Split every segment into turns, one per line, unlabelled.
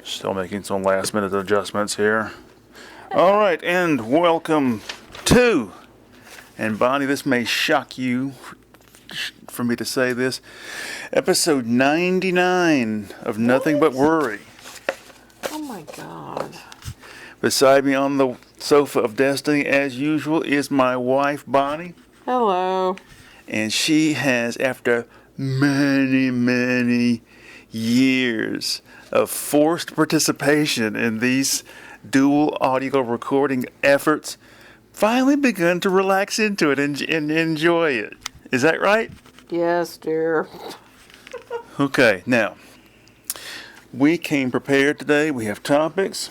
Still making some last minute adjustments here. All right, and welcome to, and Bonnie, this may shock you for me to say this, episode 99 of Nothing But Worry.
Oh my God.
Beside me on the sofa of destiny, as usual, is my wife, Bonnie.
Hello.
And she has, after many years of forced participation in these dual audio recording efforts, finally begun to relax into it and enjoy it. Is that right?
Yes, dear.
Okay, now, we came prepared today. We have topics.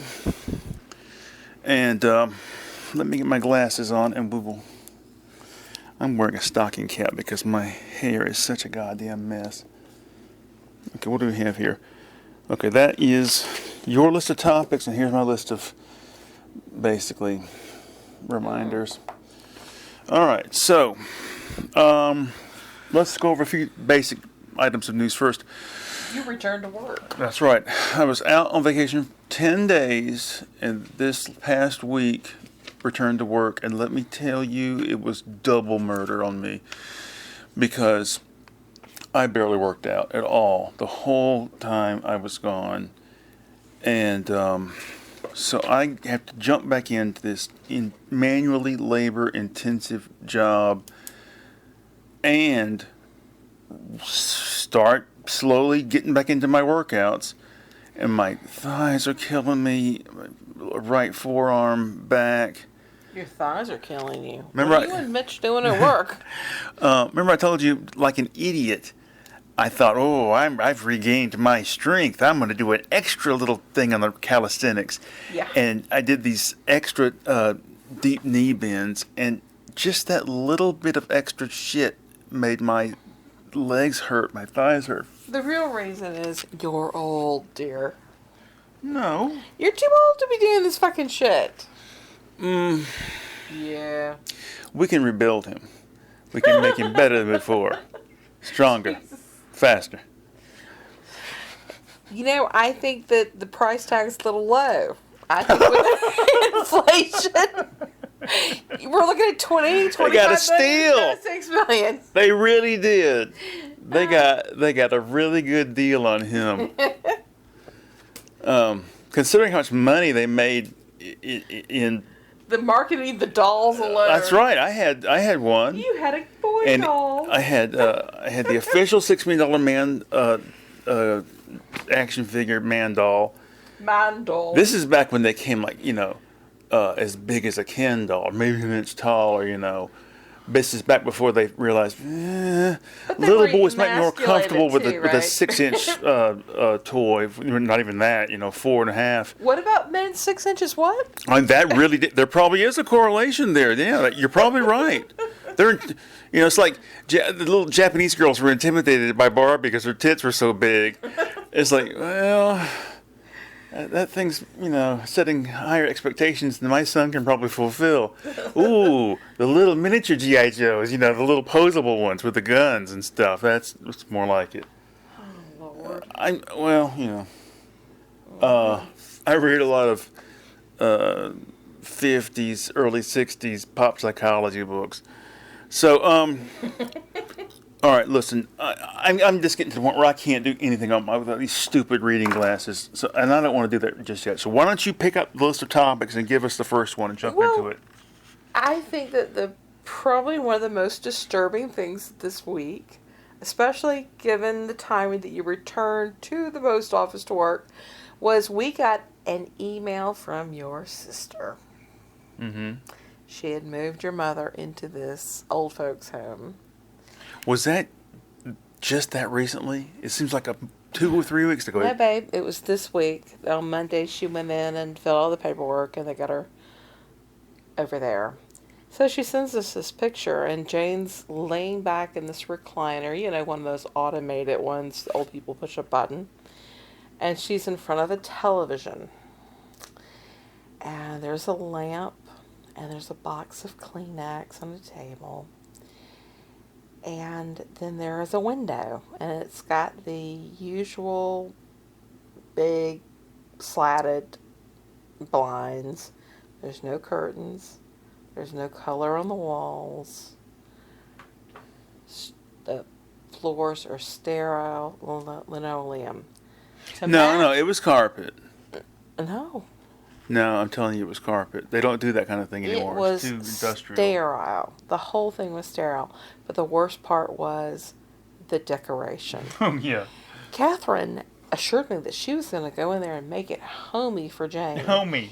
And let me get my glasses on and we will... I'm wearing a stocking cap because my hair is such a goddamn mess. Okay, what do we have here? Okay, that is your list of topics, and here's my list of, basically, reminders. All right, so let's go over a few basic items of news first.
You returned to work.
That's right. I was out on vacation 10 days, and this past week returned to work, and let me tell you, it was double murder on me because I barely worked out at all the whole time I was gone, and so I have to jump back into this manually labor-intensive job and start slowly getting back into my workouts, and my thighs are killing me, right forearm, back.
Your thighs are killing you.
Remember
what are you and Mitch doing at work?
Remember I told you, like an idiot, I thought, I've regained my strength. I'm going to do an extra little thing on the calisthenics.
Yeah.
And I did these extra deep knee bends, and just that little bit of extra shit made my legs hurt, my thighs hurt.
The real reason is you're old, dear.
No.
You're too old to be doing this fucking shit. Yeah.
We can rebuild him. We can make him better than before. Stronger. Faster.
You know, I think that the price tag's a little low. I think with inflation, we're looking at 20, 25
They got a steal.
6 million.
They really did. They got a really good deal on him. Considering how much money they made in
the marketing, the dolls alone.
That's right. I had one.
You had a boy
and
doll.
I had the official $6 million man action figure man doll.
Man doll.
This is back when they came as big as a Ken doll, maybe an inch tall, This is back before they realized little boys might be more comfortable with a 6-inch toy. Not even that, 4.5.
What about men 6 inches? What?
And that really there probably is a correlation there. Yeah, you're probably right. It's like the little Japanese girls were intimidated by Barbie because her tits were so big. It's like, well, that thing's, setting higher expectations than my son can probably fulfill. Ooh, the little miniature G.I. Joes, the little posable ones with the guns and stuff. That's more like it.
Oh, Lord.
I read a lot of 50s, early 60s pop psychology books. So, all right, listen, I'm just getting to the point where I can't do anything without these stupid reading glasses, and I don't want to do that just yet. So why don't you pick up the list of topics and give us the first one and jump into it?
I think that probably one of the most disturbing things this week, especially given the time that you returned to the post office to work, was we got an email from your sister.
Mm-hmm.
She had moved your mother into this old folks' home.
Was that just that recently? It seems like 2 or 3 weeks ago.
No, babe. It was this week. On Monday, she went in and filled all the paperwork, and they got her over there. So she sends us this picture, and Jane's laying back in this recliner, one of those automated ones the old people push a button. And she's in front of a television. And there's a lamp, and there's a box of Kleenex on the table. And then there is a window, and it's got the usual big slatted blinds. There's no curtains. There's no color on the walls. The floors are sterile linoleum.
No, it was carpet.
No.
No, I'm telling you, it was carpet. They don't do that kind of thing anymore.
It was
It's too industrial.
sterile. The whole thing was sterile. But the worst part was the decoration.
Yeah.
Catherine assured me that she was going to go in there and make it homey for Jane.
Homie.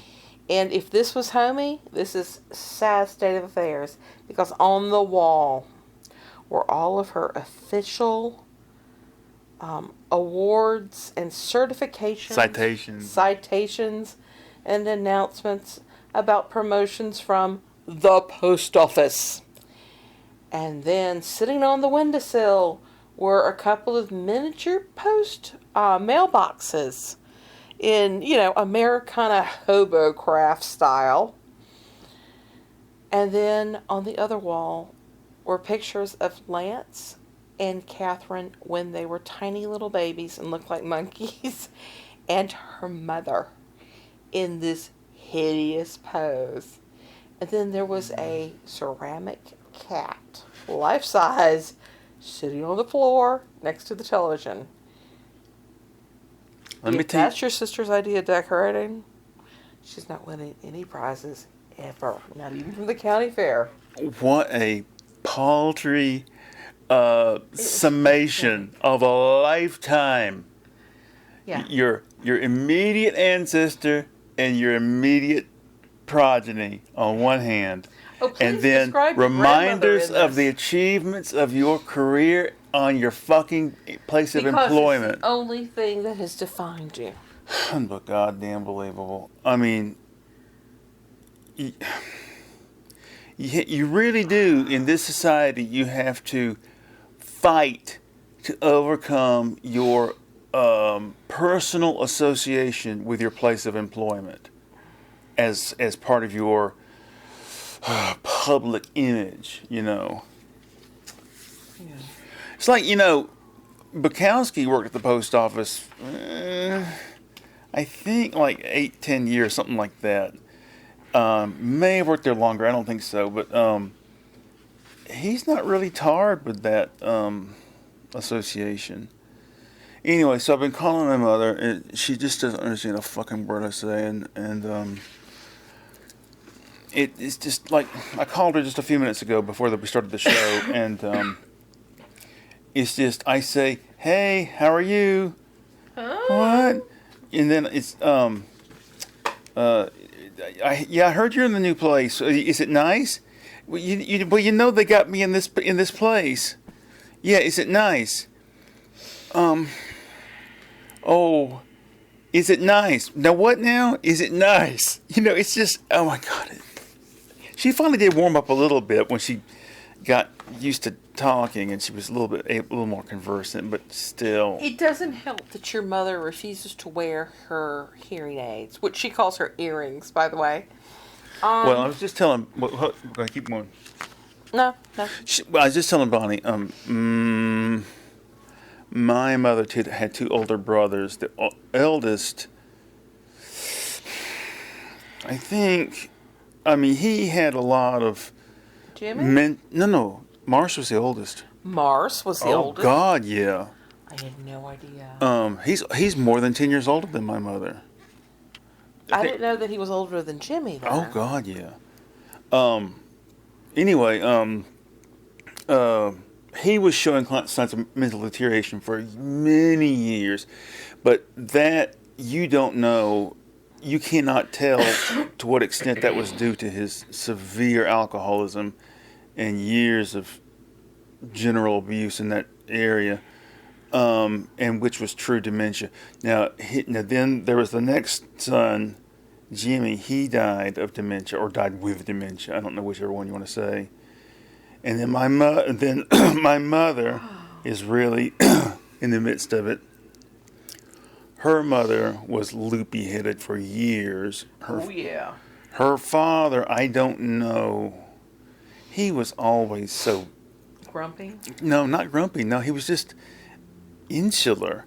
And if this was homey, this is sad state of affairs. Because on the wall were all of her official awards and certifications. Citations and announcements about promotions from the post office. And then sitting on the windowsill were a couple of miniature post mailboxes in, Americana hobo craft style. And then on the other wall were pictures of Lance and Catherine when they were tiny little babies and looked like monkeys, and her mother in this hideous pose. And then there was a ceramic cat, life-size, sitting on the floor next to the television. If that's your sister's idea of decorating, she's not winning any prizes ever, not even from the county fair.
What a paltry summation of a lifetime.
Yeah.
Your immediate ancestor and your immediate progeny on one hand,
Oh, please
and then
describe your grandmother
reminders
in
of the
this.
achievements of your career on your fucking place of
Because
employment.
it's the only thing that has defined you.
But goddamn believable. I mean, you really do, in this society, you have to fight to overcome your personal association with your place of employment as part of your public image,
Yeah.
It's like, Bukowski worked at the post office, I think like 8-10 years, something like that. May have worked there longer, I don't think so, but he's not really tarred with that association. Anyway, so I've been calling my mother, and she just doesn't understand a fucking word I say, and it's just like, I called her just a few minutes ago before we started the show, and it's just, I say, hey, how are you? What? And then it's, I heard you're in the new place. Is it nice? Well, they got me in this place. Yeah, is it nice? Oh, is it nice? Now what now? Is it nice? It's just, oh my God. She finally did warm up a little bit when she got used to talking, and she was a little more conversant, but still.
It doesn't help that your mother refuses to wear her hearing aids, which she calls her earrings, by the way.
Well, I was just telling. I keep going.
No.
I was just telling Bonnie. My mother had two older brothers. The eldest, I think. He had a lot of.
Jimmy?
No. Mars was the oldest.
Mars was the oldest?
Oh God, yeah.
I had no idea.
He's more than 10 years older than my mother.
I didn't know that he was older than Jimmy, though.
Oh God, yeah. Anyway, he was showing signs of mental deterioration for many years, but that you don't know. You cannot tell to what extent that was due to his severe alcoholism and years of general abuse in that area, and which was true dementia. Now then there was the next son, Jimmy. He died of dementia, or died with dementia. I don't know whichever one you want to say. And then my mother is really in the midst of it. Her mother was loopy-headed for years. Her father, I don't know. He was always so...
Grumpy?
No, not grumpy. No, he was just insular,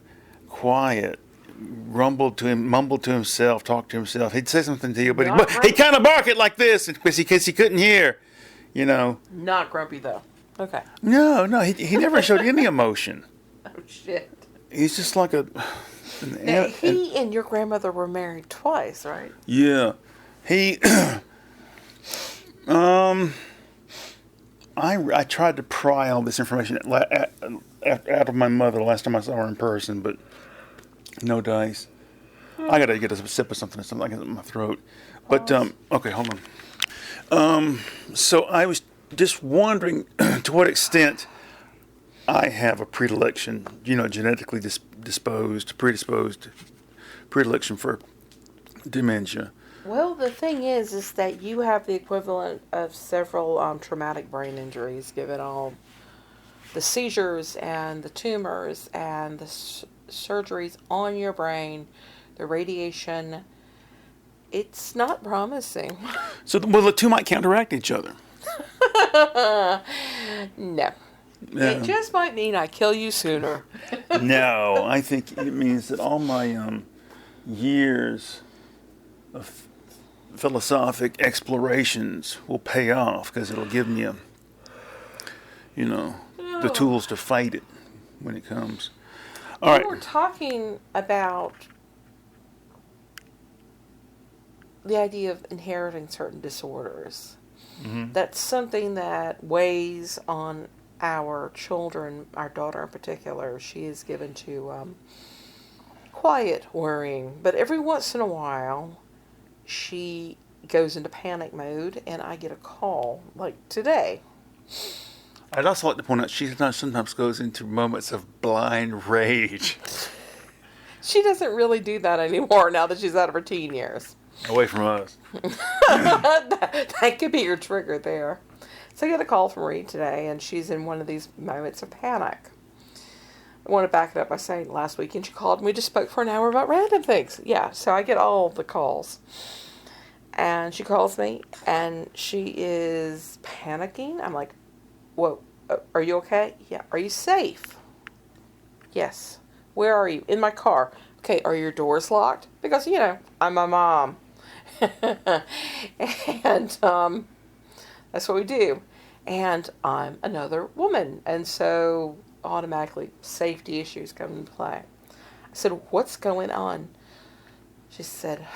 quiet, rumbled to him, mumbled to himself, talked to himself. He'd say something to you, but
Not
he'd
grumpy.
kind of bark it like this because he couldn't hear. You know.
Not grumpy though. Okay.
No, he never showed any emotion.
Oh shit.
He's just like a.
Now, he and your grandmother were married twice, right?
Yeah, he. I tried to pry all this information out of my mother the last time I saw her in person, but no dice. I gotta get a sip of something like in my throat. But okay, hold on. So I was just wondering to what extent I have a predilection, genetically predisposed predilection for dementia.
Well, the thing is that you have the equivalent of several traumatic brain injuries, given all the seizures and the tumors and the surgeries on your brain, the radiation. It's not promising.
So, well, the two might counteract each other.
No.
Yeah.
It just might mean I kill you sooner.
No, I think it means that all my years of philosophic explorations will pay off because it'll give me the tools to fight it when it comes. All right.
We were talking about the idea of inheriting certain disorders.
Mm-hmm.
That's something that weighs on our children, our daughter in particular. She is given to quiet worrying, but every once in a while she goes into panic mode and I get a call, like today.
I'd also like to point out she sometimes goes into moments of blind rage.
She doesn't really do that anymore now that she's out of her teen years.
Away from us.
That could be your trigger there. So I get a call from Reed today, and she's in one of these moments of panic. I want to back it up by saying last weekend she called and we just spoke for an hour about random things. Yeah, so I get all the calls. And she calls me, and she is panicking. I'm like, whoa, are you okay? Yeah. Are you safe? Yes. Where are you? In my car. Okay, are your doors locked? Because, I'm my mom. And that's what we do. And I'm another woman. And so automatically safety issues come into play. I said, what's going on? She said,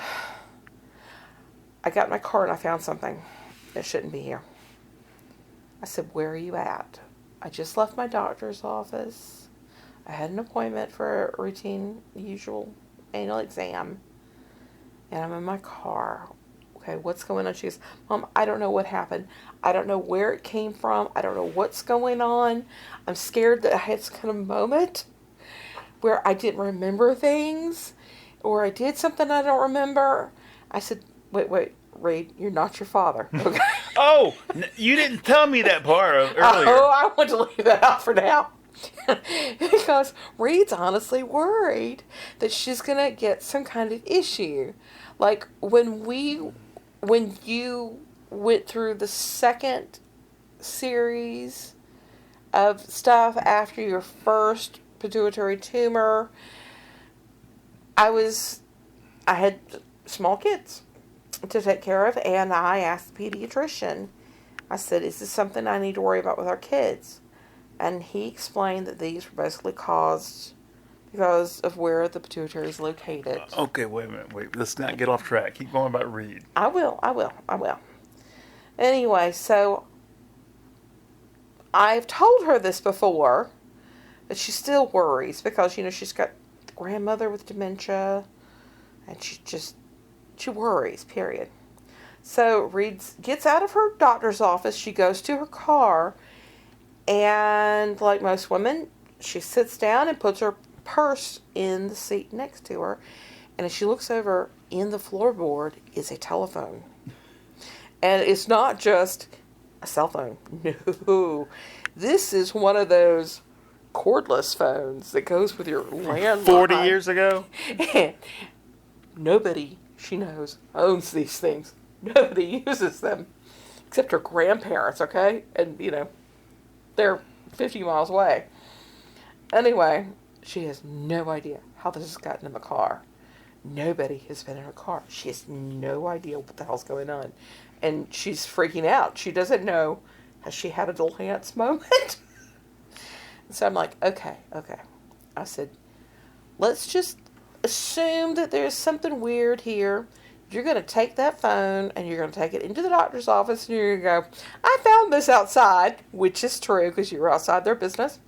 I got in my car and I found something that shouldn't be here. I said, where are you at? I just left my doctor's office. I had an appointment for a routine, usual annual exam. And I'm in my car. Okay, what's going on? She goes, Mom, I don't know what happened. I don't know where it came from. I don't know what's going on. I'm scared that I had some kind of moment where I didn't remember things, or I did something I don't remember. I said, wait, Reed, you're not your father. Okay.
Oh, you didn't tell me that part earlier.
Oh, I want to leave that out for now. Because Reed's honestly worried that she's going to get some kind of issue. Like when you went through the second series of stuff after your first pituitary tumor, I had small kids to take care of, and I asked the pediatrician, I said, is this something I need to worry about with our kids? And he explained that these were basically caused because of where the pituitary is located.
Okay, wait a minute. Let's not get off track. Keep going about Reed.
I will. Anyway, so I've told her this before, but she still worries because, she's got the grandmother with dementia, and she worries, period. So Reed gets out of her doctor's office. She goes to her car, and like most women, she sits down and puts her purse in the seat next to her. And as she looks over, in the floorboard is a telephone. And it's not just a cell phone. No. This is one of those cordless phones that goes with your landline.
40 years ago?
And nobody she knows owns these things. Nobody uses them except her grandparents, okay? And, they're 50 miles away. Anyway, She has no idea how this has gotten in the car. Nobody has been in her car. She has no idea what the hell's going on. And she's freaking out. She doesn't know. Has she had a Delancey moment? So I'm like, okay. I said, let's just assume that there's something weird here. You're going to take that phone and you're going to take it into the doctor's office and you're going to go, I found this outside, which is true because you were outside their business.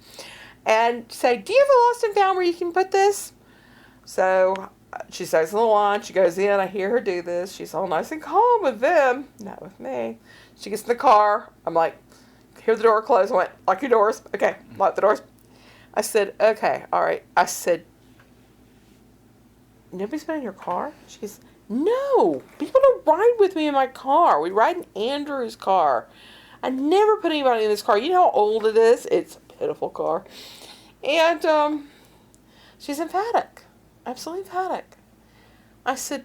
And say, do you have a lost and found where you can put this? So she stays on the line. She goes in. I hear her do this. She's all nice and calm with them. Not with me. She gets in the car. I'm like, hear the door close. I went, lock your doors. Okay, lock the doors. I said, okay, all right. I said, nobody's been in your car? She goes, no. People don't ride with me in my car. We ride in Andrew's car. I never put anybody in this car. You know how old it is? It's a pitiful car. And she's emphatic. Absolutely emphatic. I said,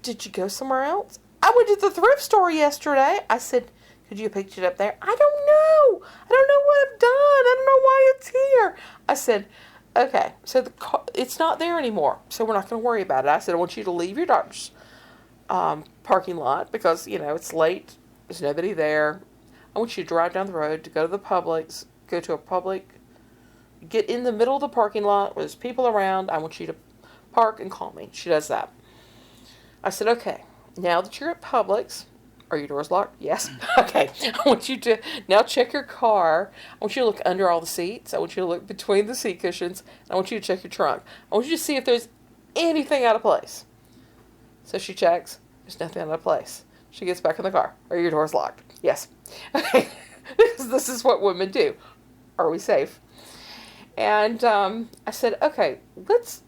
did you go somewhere else? I went to the thrift store yesterday. I said, could you have picked it up there? I don't know. I don't know what I've done. I don't know why it's here. I said, okay, so the car, it's not there anymore, so we're not going to worry about it. I said, I want you to leave your doctor's parking lot because, it's late. There's nobody there. I want you to drive down the road to go to the Publix, go to a Publix, get in the middle of the parking lot where there's people around. I want you to park and call me. She does that. I said, okay, now that you're at Publix, are your doors locked? Yes. Okay. I want you to now check your car. I want you to look under all the seats. I want you to look between the seat cushions. I want you to check your trunk. I want you to see if there's anything out of place. So she checks. There's nothing out of place. She gets back in the car. Are your doors locked? Yes. Okay. Because this is what women do. Are we safe? And I said, okay, let's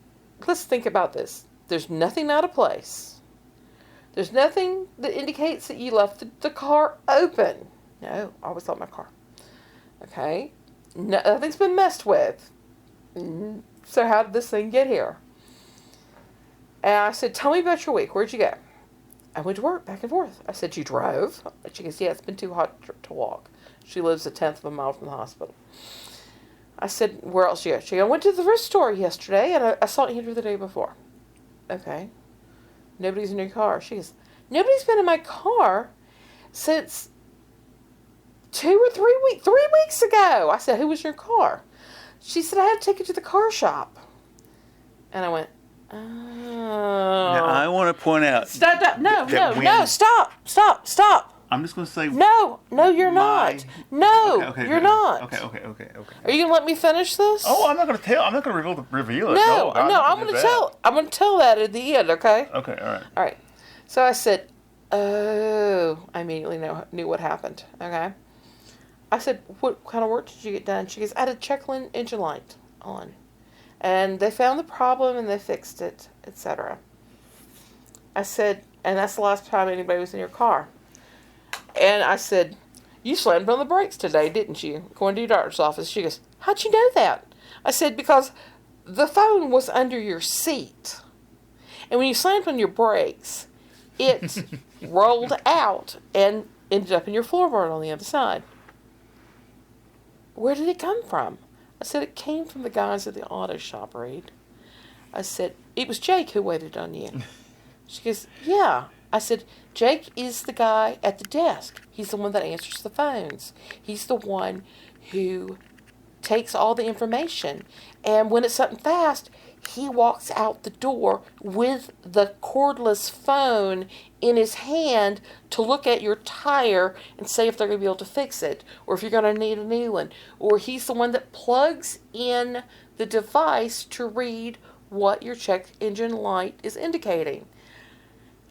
think about this. There's nothing out of place. There's nothing that indicates that you left the car open. No, I always left my car. Okay? Nothing's been messed with. So how did this thing get here? And I said, tell me about your week. Where'd you go? I went to work, back and forth. I said, you drove? She goes, yeah, it's been too hot to walk. She lives 1/10 of a mile from the hospital. I said, where else you go? She goes, I went to the thrift store yesterday, and I saw Andrew the day before. Okay. Nobody's in your car. She goes, nobody's been in my car since 2 or 3 weeks. 3 weeks ago. I said, who was in your car? She said, I had to take it to the car shop. And I went, oh.
Now, I want to point out.
Stop. No, stop.
I'm just going to say.
No, you're not. No,
okay,
you're not.
Okay.
Are you going to let me finish this?
Oh, I'm not going to tell. I'm not going to reveal it.
No, I'm going to tell. I'm going to tell that at the end, okay?
Okay, all right.
All right. So I said, oh, I immediately knew what happened, okay? I said, what kind of work did you get done? She goes, I had a check engine light on. And they found the problem and they fixed it, etc. I said, and that's the last time anybody was in your car. And I said, you slammed on the brakes today, didn't you? Going to your doctor's office. She goes, how'd you know that? I said, because the phone was under your seat. And when you slammed on your brakes, it rolled out and ended up in your floorboard on the other side. Where did it come from? I said, it came from the guys at the auto shop, Reed. I said, it was Jake who waited on you. She goes, yeah. I said, Jake is the guy at the desk. He's the one that answers the phones. He's the one who takes all the information. And when it's something fast, he walks out the door with the cordless phone in his hand to look at your tire and say if they're going to be able to fix it or if you're going to need a new one. Or he's the one that plugs in the device to read what your check engine light is indicating.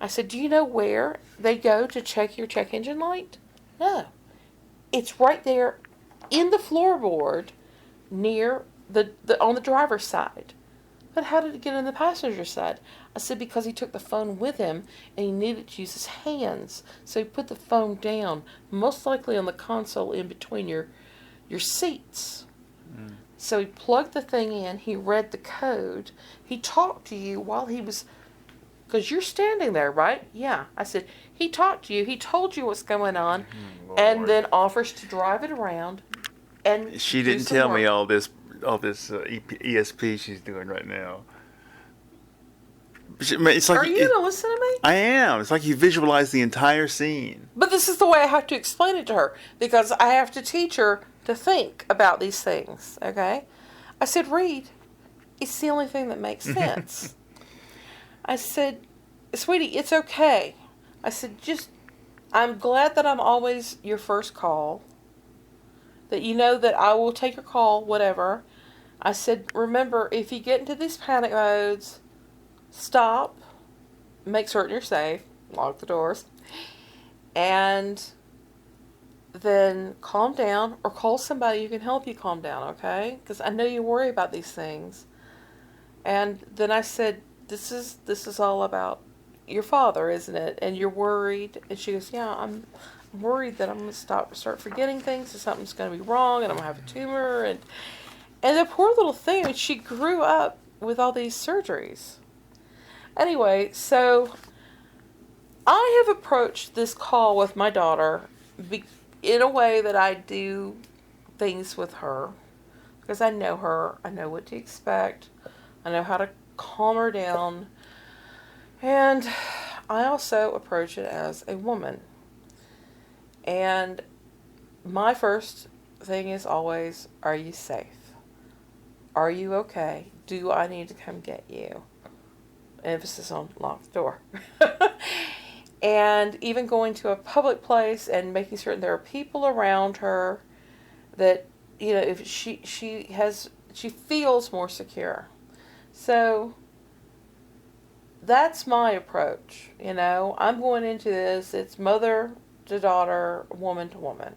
I said, do you know where they go to check your check engine light? No. It's right there in the floorboard near on the driver's side. But how did it get in the passenger side? I said, because he took the phone with him and he needed to use his hands. So he put the phone down, most likely on the console in between your seats. Mm. So he plugged the thing in, he read the code, he talked to you while he was... Because you're standing there, right? Yeah. I said, he talked to you. He told you what's going on. And then offers to drive it around. And
she didn't tell me all this
all this ESP she's doing right now. It's like
Are you going to listen to me?
I am. It's like you visualize the entire scene.
But this is the way I have to explain it to her because I have to teach her to think about these things, okay? I said, Reed, it's the only thing that makes sense. I said, sweetie, it's okay. I said, I'm glad that I'm always your first call, that you know that I will take your call, whatever. I said, remember, if you get into these panic modes, stop, make certain you're safe, lock the doors, and then calm down or call somebody who can help you calm down, okay? Because I know you worry about these things. And then I said, this is all about your father, isn't it? And you're worried. And she goes, yeah, I'm worried that I'm going to start forgetting things, and something's going to be wrong, and I'm going to have a tumor. And the poor little thing, I mean, she grew up with all these surgeries. Anyway, so I have approached this call with my daughter in a way that I do things with her because I know her. I know what to expect. I know how to calm her down. And I also approach it as a woman. And my first thing is always, are you safe? Are you okay? Do I need to come get you? Emphasis on lock the door. And even going to a public place and making certain there are people around her that, you know, if she feels more secure. So that's my approach, you know. I'm going into this, it's mother to daughter, woman to woman.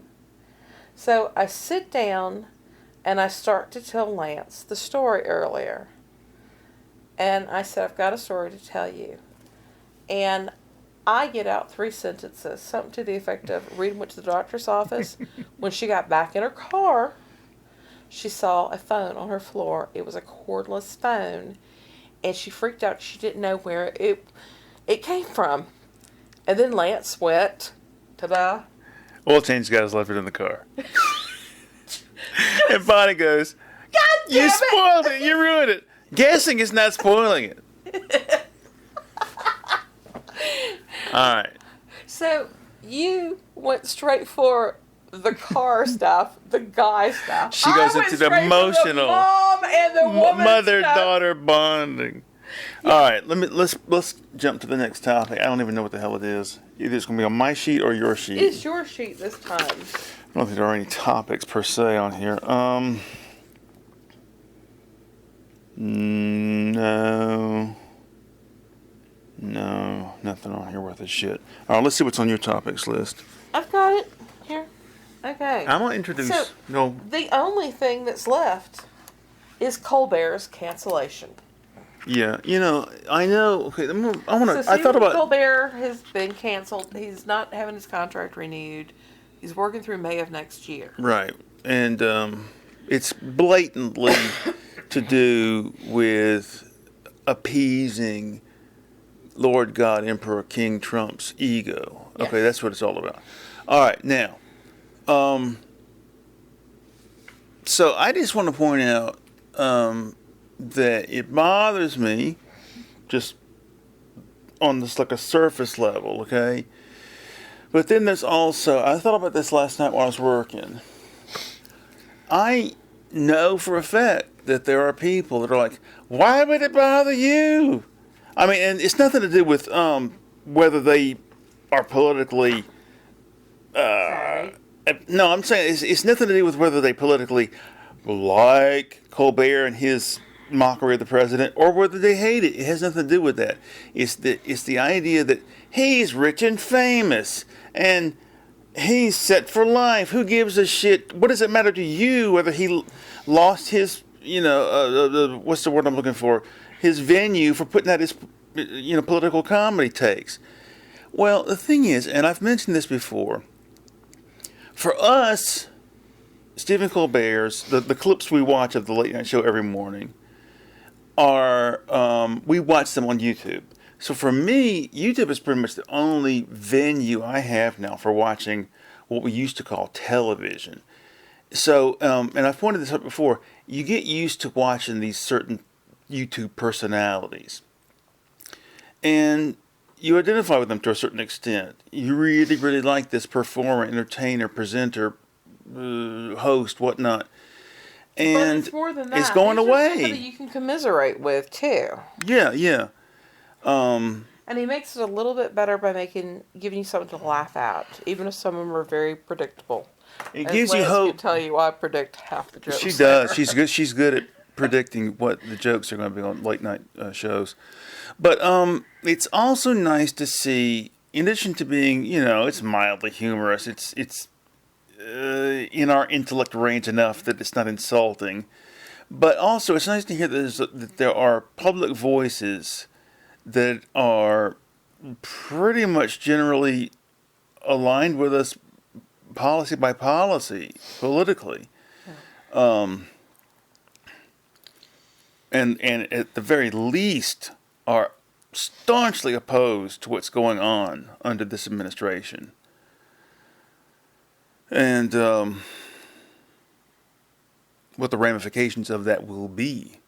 So I sit down and I start to tell Lance the story earlier. And I said, I've got a story to tell you. And I get out 3 sentences, something to the effect of, Rita went to the doctor's office. When she got back in her car, she saw a phone on her floor. It was a cordless phone. And she freaked out. She didn't know where it came from. And then Lance went, ta-da.
Oil change guys left it in the car. And Bonnie goes,
God damn
you
it!
spoiled it. You ruined it. Guessing is not spoiling it. All right.
So you went straight for the car stuff, the guy stuff.
She goes
I went
into the
straight for
emotional
the mom and the woman
mother-daughter bonding. Yeah. All right, let's jump to the next topic. I don't even know what the hell it is. Either it's going to be on my sheet or your sheet.
It's your sheet this time.
I don't think there are any topics per se on here. No, nothing on here worth a shit. All right, let's see what's on your topics list.
I've got it here. Okay.
I'm gonna introduce.
So,
no.
The only thing that's left is Colbert's cancellation.
Yeah, you know, I know. Okay, I want to.
So
I thought about.
Colbert has been canceled. He's not having his contract renewed. He's working through May of next year.
Right, and it's blatantly to do with appeasing Lord God Emperor King Trump's ego.
Yes.
Okay, that's what it's all about. All right, now, so I just want to point out that it bothers me just on this like a surface level, okay? But then there's also, I thought about this last night while I was working. I know for a fact that there are people that are like, why would it bother you? I mean, and it's nothing to do with whether they are politically. No, I'm saying it's nothing to do with whether they politically like Colbert and his mockery of the president, or whether they hate it. It has nothing to do with that. It's the idea that he's rich and famous and he's set for life. Who gives a shit? What does it matter to you whether he lost his, what's the word I'm looking for? His venue for putting out his, political comedy takes. Well, the thing is, and I've mentioned this before, for us, Stephen Colbert's, the clips we watch of the late night show every morning are, we watch them on YouTube. So for me, YouTube is pretty much the only venue I have now for watching what we used to call television. So, and I've pointed this out before, you get used to watching these certain YouTube personalities. And you identify with them to a certain extent. You really, really like this performer, entertainer, presenter, host, whatnot. And
but it's more than that.
it's going
He's just somebody
away.
you can commiserate with too.
Yeah, yeah.
And he makes it a little bit better by giving you something to laugh at, even if some of them are very predictable.
It
As
gives you
Lance
hope.
can tell you, I predict half the jokes.
She does.
there.
She's good at predicting what the jokes are going to be on late night shows. But it's also nice to see, in addition to being, it's mildly humorous. It's in our intellect range enough that it's not insulting. But also, it's nice to hear that there are public voices that are pretty much generally aligned with us policy by policy, politically. And at the very least are staunchly opposed to what's going on under this administration. And what the ramifications of that will be.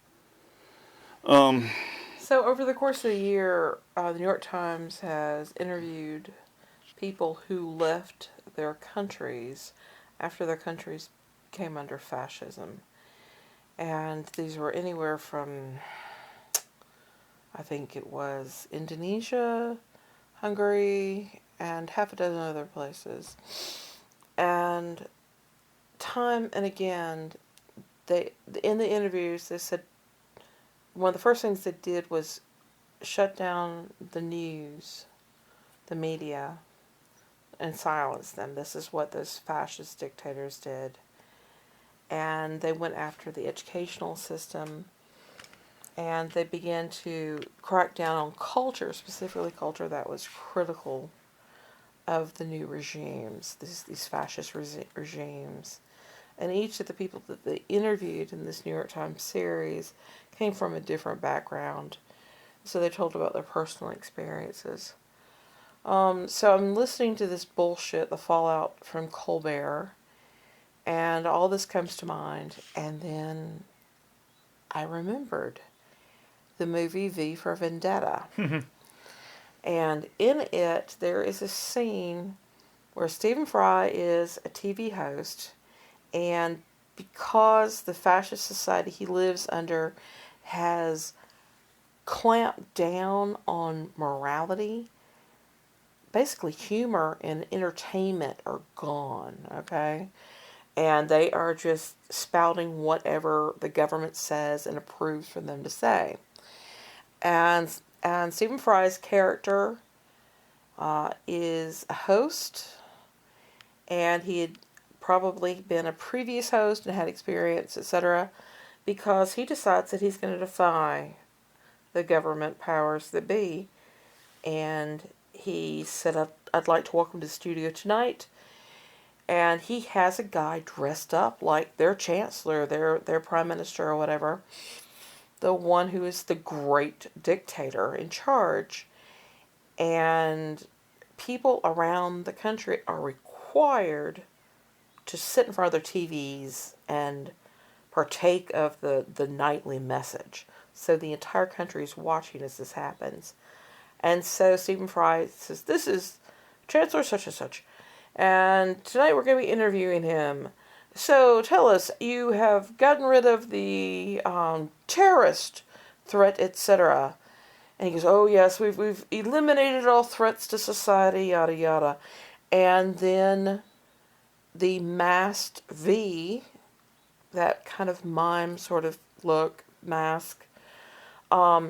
So over the course of the year, the New York Times has interviewed people who left their countries after their countries came under fascism. And these were anywhere from, I think it was Indonesia, Hungary, and half a dozen other places. And time and again, in the interviews, they said one of the first things they did was shut down the news, the media, and silence them. This is what those fascist dictators did. And they went after the educational system, and they began to crack down on culture, specifically culture that was critical of the new regimes, these fascist regimes. And each of the people that they interviewed in this New York Times series came from a different background. So they told about their personal experiences. So I'm listening to this bullshit, the fallout from Colbert, and all this comes to mind. And then I remembered the movie V for Vendetta. And in it, there is a scene where Stephen Fry is a TV host, and because the fascist society he lives under has clamped down on morality, basically humor and entertainment are gone, okay? And they are just spouting whatever the government says and approves for them to say. And Stephen Fry's character is a host, and he had probably been a previous host and had experience, etc., because he decides that he's going to defy the government powers that be. And he said, I'd like to welcome to the studio tonight. And he has a guy dressed up like their chancellor, their prime minister or whatever, the one who is the great dictator in charge. And people around the country are required to sit in front of their TVs and partake of the nightly message. So the entire country is watching as this happens. And so Stephen Fry says, this is Chancellor such and such. And tonight we're going to be interviewing him. So tell us, you have gotten rid of the terrorist threat, etc. And he goes, oh yes, we've eliminated all threats to society, yada yada. And then the masked V, that kind of mime sort of look, mask,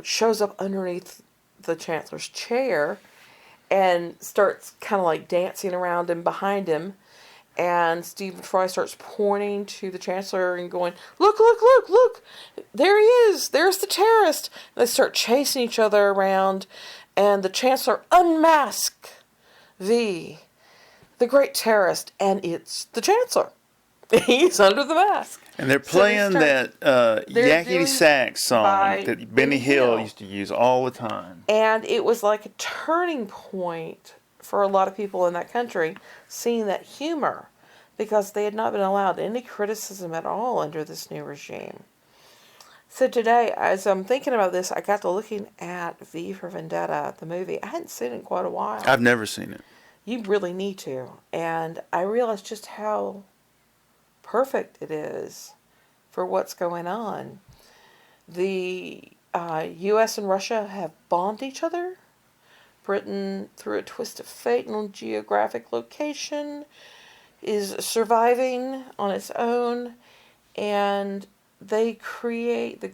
shows up underneath the Chancellor's chair and starts kind of like dancing around and behind him. And Stephen Fry starts pointing to the Chancellor and going, look, look, look, look, there he is, there's the terrorist. And they start chasing each other around, and the Chancellor unmasks V, the great terrorist, and it's the Chancellor. He's under the mask.
And they're playing that Yakety Sax song
by
that Benny Hill used to use all the time.
And it was like a turning point for a lot of people in that country, seeing that humor, because they had not been allowed any criticism at all under this new regime. So today, as I'm thinking about this, I got to looking at V for Vendetta, the movie. I hadn't seen it in quite a while.
I've never seen it.
You really need to. And I realized just how perfect it is for what's going on. The U.S. and Russia have bombed each other. Britain, through a twist of fate and geographic location, is surviving on its own, and the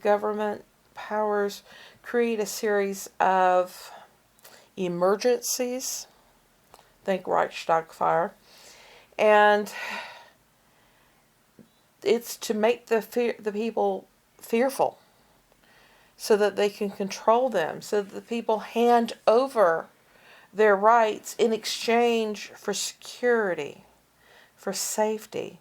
government powers create a series of emergencies. Think Reichstag fire. And it's to make the people fearful so that they can control them, so that the people hand over their rights in exchange for security, for safety.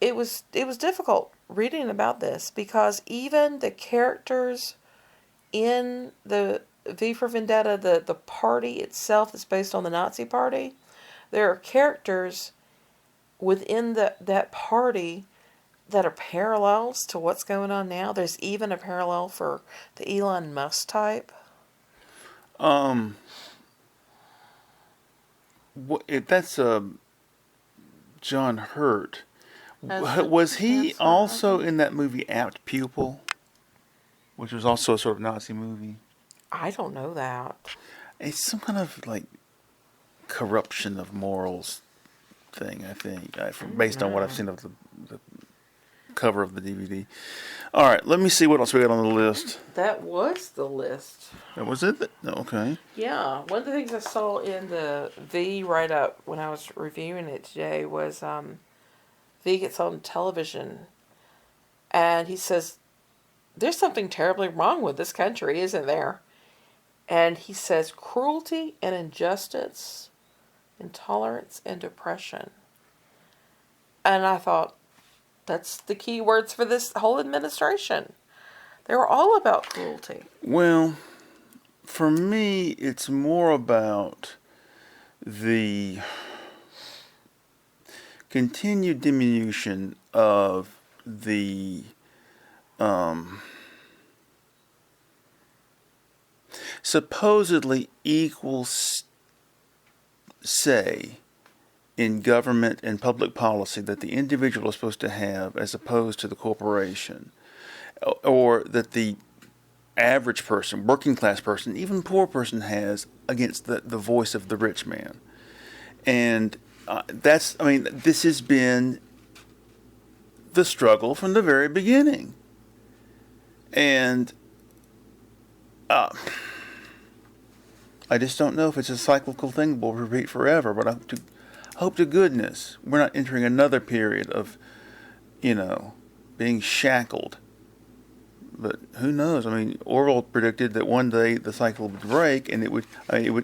It was difficult reading about this, because even the characters in the V for Vendetta, the party itself is based on the Nazi Party. There are characters within that party that are parallels to what's going on now. There's even a parallel for the Elon Musk type.
That's John Hurt. Was he also in that movie Apt Pupil, which was also a sort of Nazi movie?
I don't know that.
It's some kind of like corruption of morals thing, I think, based on what I've seen of the cover of the DVD. All right, let me see what else we got on the list.
That was the list.
That was it? Okay.
Yeah, one of the things I saw in the V write-up when I was reviewing it today was V gets on television and he says, there's something terribly wrong with this country, isn't there? And he says, cruelty and injustice, intolerance and oppression. And I thought, that's the key words for this whole administration. They were all about cruelty.
Well, for me, it's more about the continued diminution of the supposedly equal say in government and public policy that the individual is supposed to have as opposed to the corporation, or that the average person, working class person, even poor person has against the voice of the rich man. And this has been the struggle from the very beginning. And I just don't know if it's a cyclical thing that will repeat forever, but I hope to goodness we're not entering another period of, being shackled. But who knows? I mean, Orwell predicted that one day the cycle would break and it would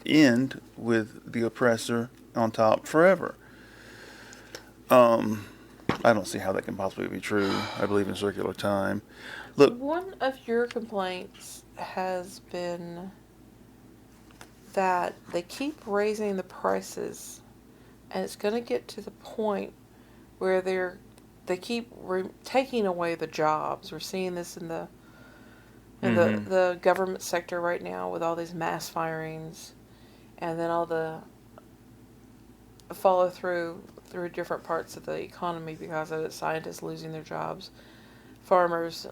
end with the oppressor on top forever. I don't see how that can possibly be true. I believe in circular time. Look,
one of your complaints has been that they keep raising the prices, and it's going to get to the point where they keep taking away the jobs. We're seeing this in the the government sector right now with all these mass firings, and then all the follow through different parts of the economy because of it. Scientists losing their jobs, farmers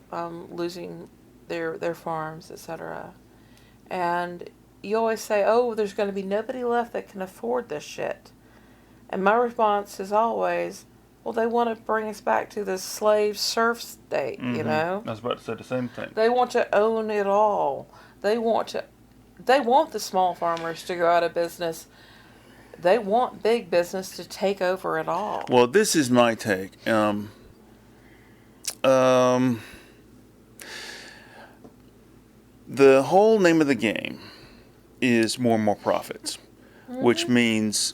losing their farms, etc. And you always say, oh, there's going to be nobody left that can afford this shit. And my response is always, well, they want to bring us back to the slave serf state,
I was about to say the same thing.
They want to own it all. They want the small farmers to go out of business. They want big business to take over it all.
Well, this is my take. The whole name of the game is more and more profits, which means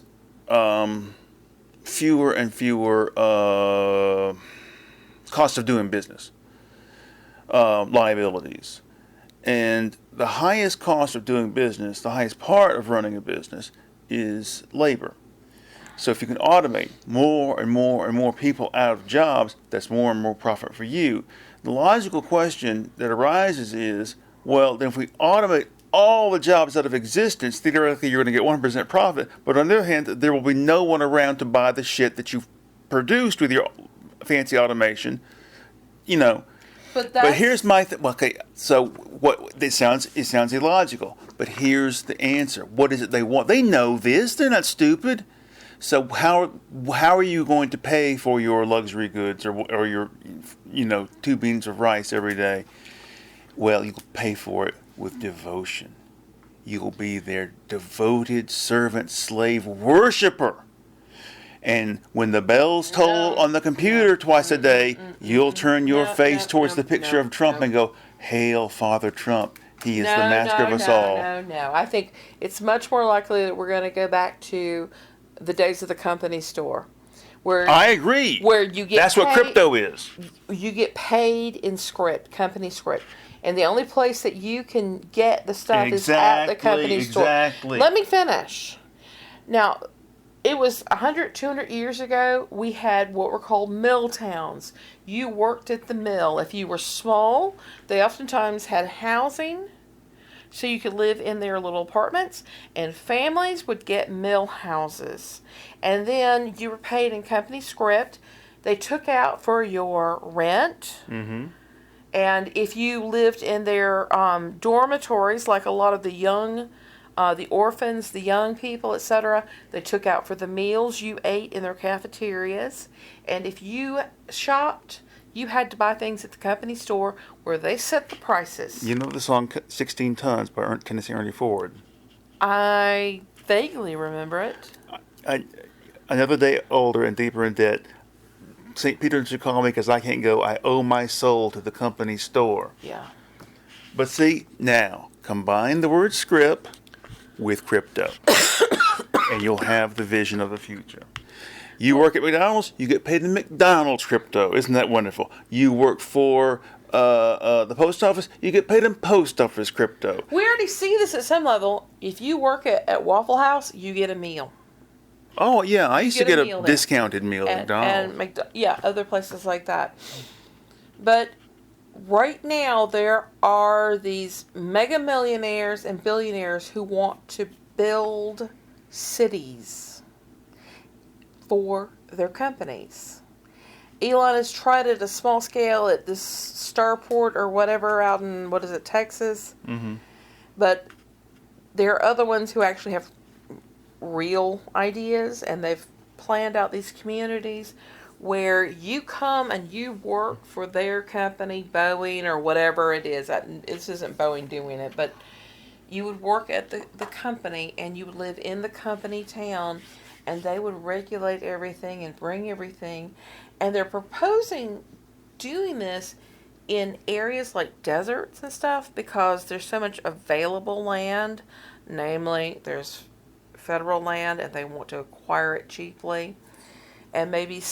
fewer and fewer cost of doing business, liabilities. And the highest cost of doing business, the highest part of running a business, is labor. So if you can automate more and more and more people out of jobs, that's more and more profit for you. The logical question that arises is, well, then if we automate all the jobs out of existence, theoretically you're going to get 100% profit. But on the other hand, there will be no one around to buy the shit that you've produced with your fancy automation. You know. But here's my okay. So what it sounds illogical. But here's the answer. What is it they want? They know this. They're not stupid. So how are you going to pay for your luxury goods or your 2 beans of rice every day? Well, you'll pay for it with devotion. You'll be their devoted servant, slave, worshiper. And when the bells toll on the computer twice a day, you'll turn your face towards the picture of Trump and go, "Hail, Father Trump. He is the master of us all."
No. I think it's much more likely that we're going to go back to the days of the company store. Where
I agree.
Where you get
That's what crypto is.
You get paid in script, company script. And the only place that you can get the stuff is at the company store.
Exactly.
Let me finish. Now, it was 100, 200 years ago, we had what were called mill towns. You worked at the mill. If you were small, they oftentimes had housing, so you could live in their little apartments, and families would get mill houses. And then you were paid in company script. They took out for your rent.
Mm-hmm.
And if you lived in their dormitories, like a lot of the young, the orphans, the young people, etc., they took out for the meals you ate in their cafeterias. And if you shopped, you had to buy things at the company store where they set the prices.
You know the song 16 Tons by Tennessee Ernie Ford?
I vaguely remember it.
Another day older and deeper in debt. St. Peter should call me because I can't go. I owe my soul to the company store.
Yeah.
But see, now, combine the word script with crypto. And you'll have the vision of the future. You work at McDonald's, you get paid in McDonald's crypto. Isn't that wonderful? You work for the post office, you get paid in post office crypto.
We already see this at some level. If you work at Waffle House, you get a meal.
Oh, yeah. I used to get a discounted meal at
McDonald's. And other places like that. But right now, there are these mega millionaires and billionaires who want to build cities for their companies. Elon has tried it at a small scale at this Starport or whatever out in, Texas?
Mm-hmm.
But there are other ones who actually have real ideas, and they've planned out these communities where you come and you work for their company, Boeing or whatever it is. This isn't Boeing doing it, but you would work at the company and you would live in the company town, and they would regulate everything and bring everything. And they're proposing doing this in areas like deserts and stuff because there's so much available land. Namely, there's federal land and they want to acquire it cheaply. And maybe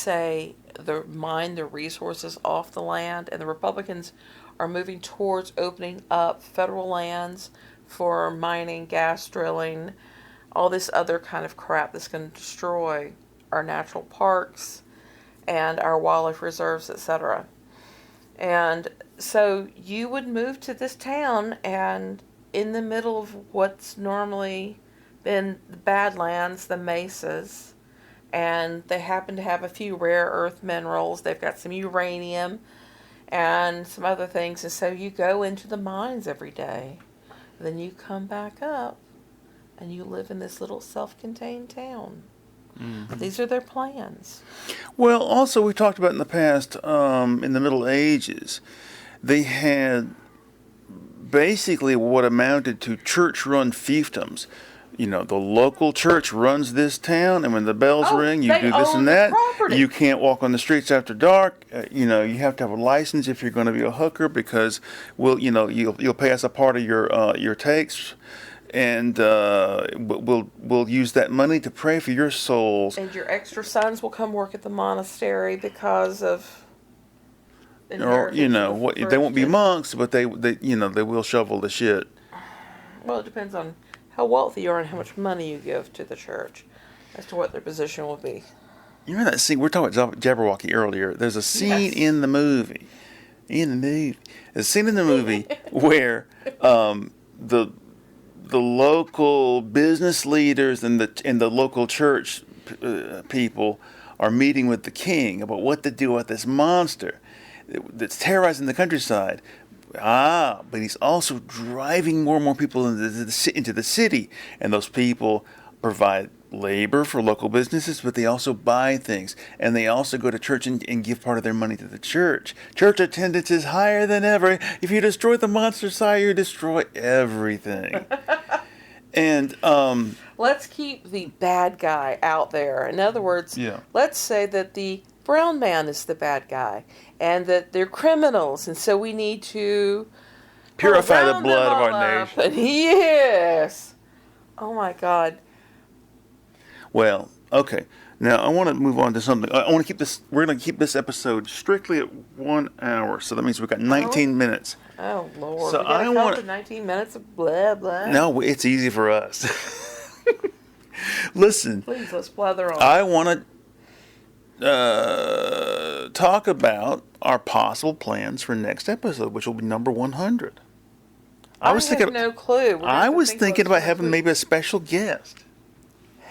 mine the resources off the land. And the Republicans are moving towards opening up federal lands for mining, gas drilling, all this other kind of crap that's going to destroy our natural parks and our wildlife reserves, etc. And so you would move to this town, and in the middle of what's normally been the Badlands, the mesas, and they happen to have a few rare earth minerals. They've got some uranium and some other things. And so you go into the mines every day. Then you come back up and you live in this little self-contained town. Mm-hmm. These are their plans.
Well, also we talked about in the past, in the Middle Ages, they had basically what amounted to church-run fiefdoms. You know, the local church runs this town, and when the bells ring, you do this and that. You can't walk on the streets after dark. You have to have a license if you're going to be a hooker, because you'll pay us a part of your takes, and we'll use that money to pray for your souls.
And your extra sons will come work at the monastery because of.
Or they won't be monks, but they will shovel the shit.
Well, it depends on how wealthy you are and how much money you give to the church as to what their position will be.
You remember that scene? We were talking about Jabberwocky earlier. There's a scene
Yes.
in the movie. There's a scene in the movie where the local business leaders and the local church people are meeting with the king about what to do with this monster that's terrorizing the countryside. But he's also driving more and more people into the city, and those people provide labor for local businesses, but they also buy things, and they also go to church and give part of their money to the church. Church attendance is higher than ever. If you destroy the monster sire, you destroy everything. And
Let's keep the bad guy out there. In other words,
Yeah.
let's say that the brown man is the bad guy and that they're criminals, and so we need to
purify the
round
blood
them
of
all
our
up.
nation.
Yes. Oh my God.
Well, okay. Now I want to move on to something. I want to keep this. We're going to keep this episode strictly at 1 hour. So that means we've got 19 minutes.
Oh Lord.
So
We gotta
I
come
want-
to 19 minutes of blah blah.
No, it's easy for us. Listen,
Please, let's blather on.
I want to talk about our possible plans for next episode, which will be number 100.
I
was
have
thinking.
no clue. We're
I
gonna
was
think
thinking about
next
having
week.
maybe a special guest.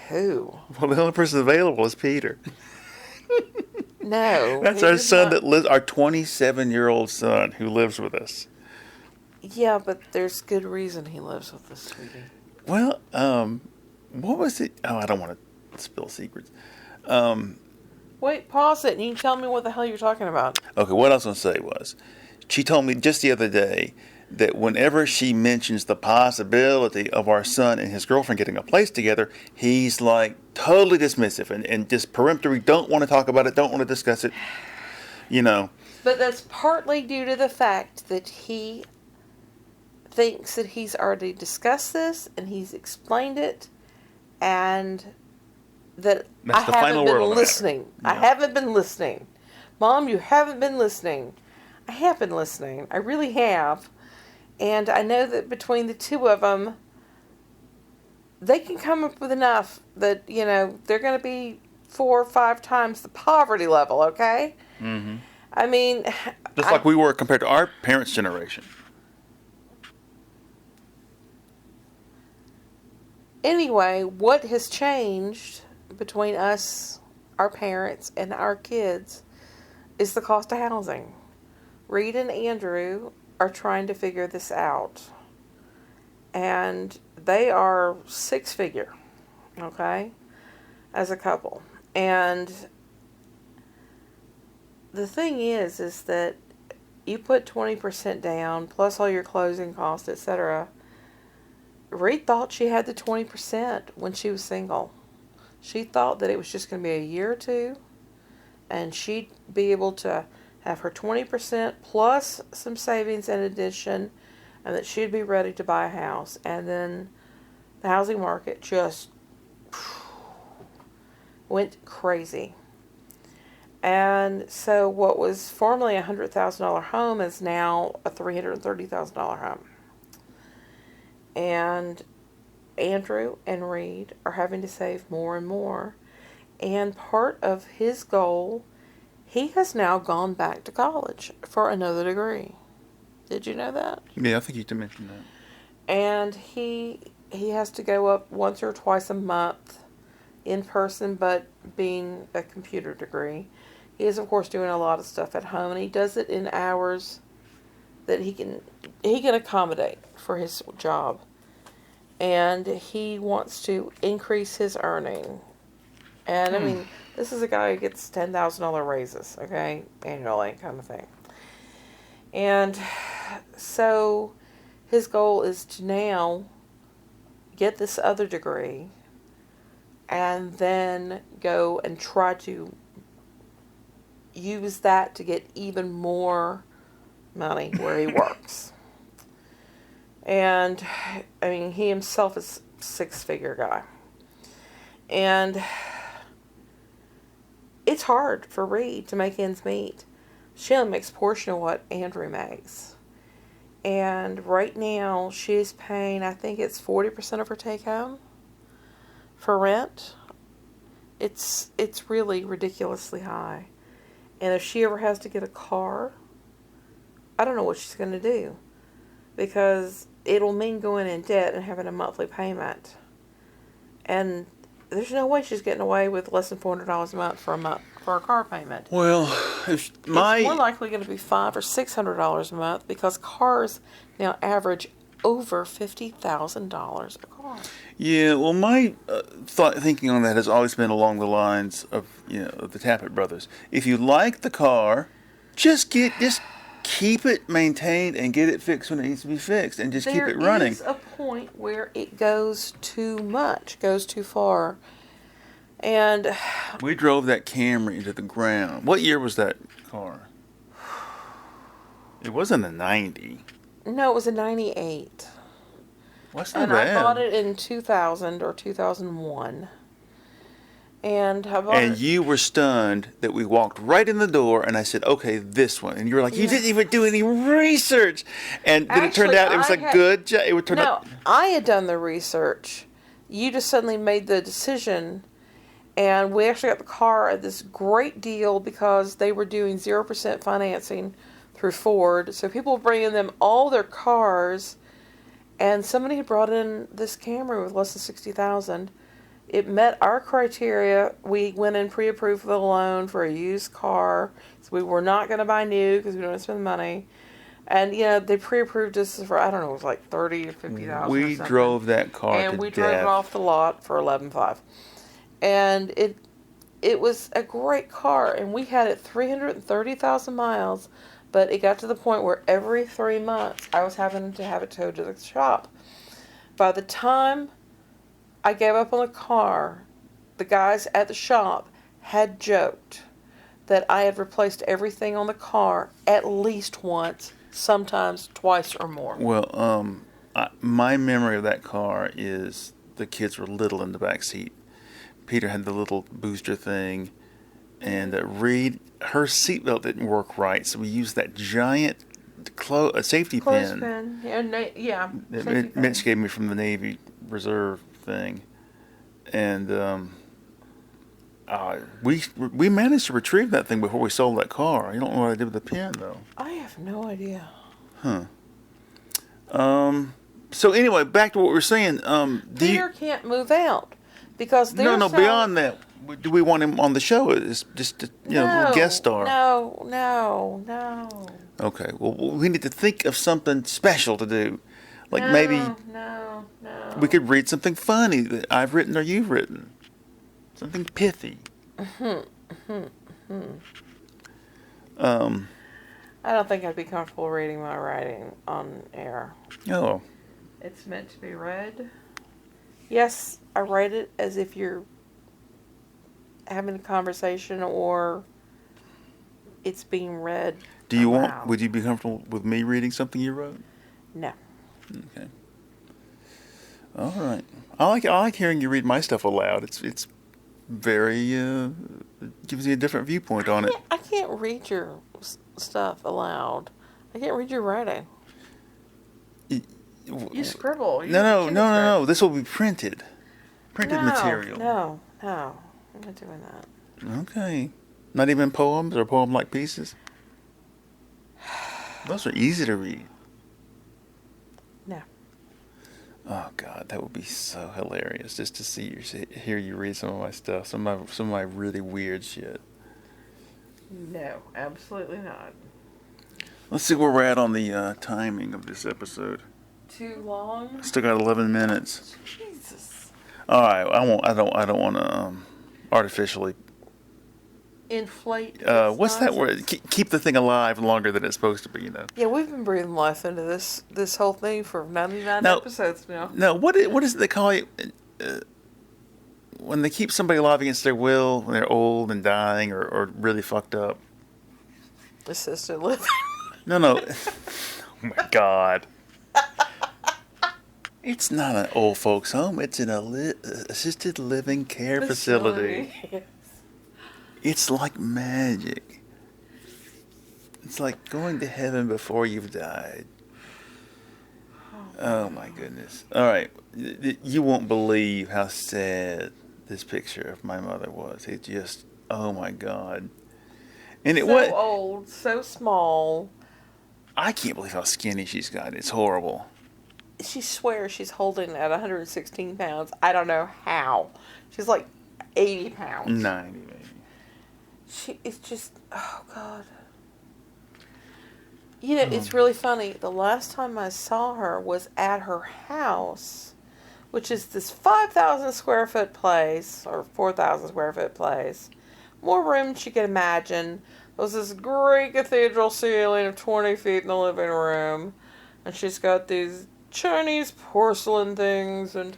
Who?
Well, the only person available is Peter.
No.
That's
he
our
does
son
not-
that lives. Our 27-year-old son who lives with us.
Yeah, but there's good reason he lives with us, sweetie.
Well, what was it? Oh, I don't want to spill secrets.
Wait, pause it and you can tell me what the hell you're talking about.
Okay, what I was going to say was, she told me just the other day that whenever she mentions the possibility of our son and his girlfriend getting a place together, he's like totally dismissive and just peremptory, don't want to talk about it, don't want to discuss it, you know.
But that's partly due to the fact that he thinks that he's already discussed this and he's explained it and that
That's the
I
final
haven't
word
been
on the matter.
listening. I
Yeah.
haven't been listening. Mom, you haven't been listening. I have been listening. I really have. And I know that between the two of them, they can come up with enough that, you know, they're going to be 4 or 5 times the poverty level, okay?
Mm-hmm.
I mean,
Just like we were compared to our parents' generation.
anyway, what has changed between us, our parents, and our kids is the cost of housing. Reed and Andrew are trying to figure this out. And they are 6-figure, okay, as a couple. And the thing is that you put 20% down, plus all your closing costs, etc. Reed thought she had the 20% when she was single. She thought that it was just going to be a year or two, and she'd be able to have her 20% plus some savings in addition, and that she'd be ready to buy a house. And then the housing market just went crazy. And so what was formerly a $100,000 home is now a $330,000 home. And Andrew and Reed are having to save more and more. And part of his goal, he has now gone back to college for another degree. Did you know that?
Yeah, I think you did mention that.
And he has to go up once or twice a month in person, but being a computer degree, he is of course doing a lot of stuff at home, and he does it in hours that he can accommodate for his job. And he wants to increase his earning. And I mean, this is a guy who gets $10,000 raises, okay, annually, kind of thing. And so his goal is to now get this other degree and then go and try to use that to get even more money where he works. And I mean, he himself is a 6-figure guy. And it's hard for Reed to make ends meet. She only makes a portion of what Andrew makes. And right now, she's paying, I think it's 40% of her take home for rent. It's really ridiculously high. And if she ever has to get a car, I don't know what she's going to do. Because it'll mean going in debt and having a monthly payment. And there's no way she's getting away with less than $400 a month for a car payment.
Well, if
It's more likely going to be $500 or $600 a month because cars now average over $50,000 a car.
Yeah, well, my thinking on that has always been along the lines of of the Tappet brothers. If you like the car, just keep it maintained and get it fixed when it needs to be fixed, and just keep it running.
There is a point where it goes too much, goes too far, and
We drove that Camry into the ground. What year was that car? It wasn't a 90.
no, it was a '98.
What's not
And
bad?
I bought it in 2000 or 2001. And I bought
And
it.
you were stunned that we walked right in the door, and I said, "Okay, this one." And you were like, "You
Yeah.
didn't even do any research." And then it turned
Actually,
out it was a good job. It would turn
No,
out.
I had done the research. You just suddenly made the decision. And we actually got the car at this great deal because they were doing 0% financing through Ford. So people were bringing them all their cars. And somebody had brought in this Camry with less than $60,000. It met our criteria. We went in pre-approved for the loan for a used car. So we were not going to buy new because we don't want to spend the money. And, they pre-approved us for, I don't know, it was like $30,000 to $50,000.
We drove that car
And
to
we drove it
death.
off the lot for $11,500. And it was a great car. And we had it 330,000 miles. But it got to the point where every 3 months I was having to have it towed to the shop. By the time I gave up on the car, the guys at the shop had joked that I had replaced everything on the car at least once, sometimes twice or more.
Well, my memory of that car is the kids were little in the back seat. Peter had the little booster thing, and Reed, her seatbelt didn't work right, so we used that giant safety pin
Clothespin. Yeah.
that
Safety pin.
Mitch gave me from the Navy Reserve thing, and we managed to retrieve that thing before we sold that car. I don't know what I did with the pin though.
I have no idea.
So anyway, back to what we were saying.
Peter can't move out because they're
No, beyond that, do we want him on the show? It's just a, little guest star.
No.
Okay. Well, we need to think of something special to do. Like
No,
maybe
No.
we could read something funny that I've written or you've written. Something pithy.
I don't think I'd be comfortable reading my writing on air.
Oh.
It's meant to be read. Yes, I write it as if you're having a conversation or it's being read.
Do you
aloud.
would you be comfortable with me reading something you wrote?
No.
Okay. All right. I like hearing you read my stuff aloud. It's very gives you a different viewpoint on it.
I can't read your stuff aloud. I can't read your writing. You scribble.
No. This will be printed material.
No. I'm not doing that.
Okay. Not even poems or poem-like pieces? Those are easy to read.
No.
Oh God, that would be so hilarious just to hear you read some of my stuff, some of my really weird shit.
No, absolutely not.
Let's see where we're at on the timing of this episode.
Too long?
Still got 11 minutes.
Jesus.
All right, I don't want to artificially.
Inflate.
What's that word? Keep the thing alive longer than it's supposed to be.
Yeah, we've been breathing life into this whole thing for 99 episodes now.
No, what is it they call it when they keep somebody alive against their will when they're old and dying or really fucked up?
Assisted living.
No. Oh my God. It's not an old folks home. It's an assisted living care facility. It's like magic. It's like going to heaven before you've died. Oh my goodness. All right. You won't believe how sad this picture of my mother was. It just, oh my God. And it
So
was,
old, so small.
I can't believe how skinny she's got. It's horrible.
She swears she's holding at 116 pounds. I don't know how. She's like 80 pounds.
90 maybe.
She is just, oh God. You know, it's really funny. The last time I saw her was at her house, which is this 5,000 square foot place, or 4,000 square foot place. More room than you can imagine. There was this great cathedral ceiling of 20 feet in the living room. And she's got these Chinese porcelain things and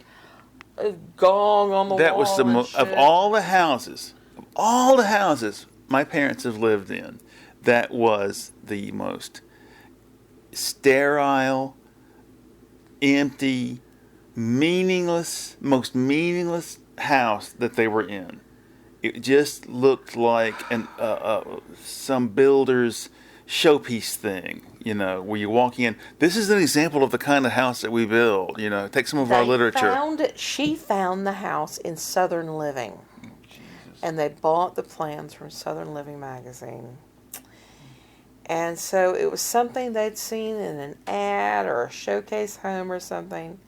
a gong on the
That
wall.
was the
and shit.
of all the houses my parents have lived in, that was the most sterile, empty, most meaningless house that they were in. It just looked like some builder's showpiece thing, where you're walking in. This is an example of the kind of house that we build. Take some of our literature.
She found the house in Southern Living. And they bought the plans from Southern Living magazine. And so it was something they'd seen in an ad or a showcase home or something.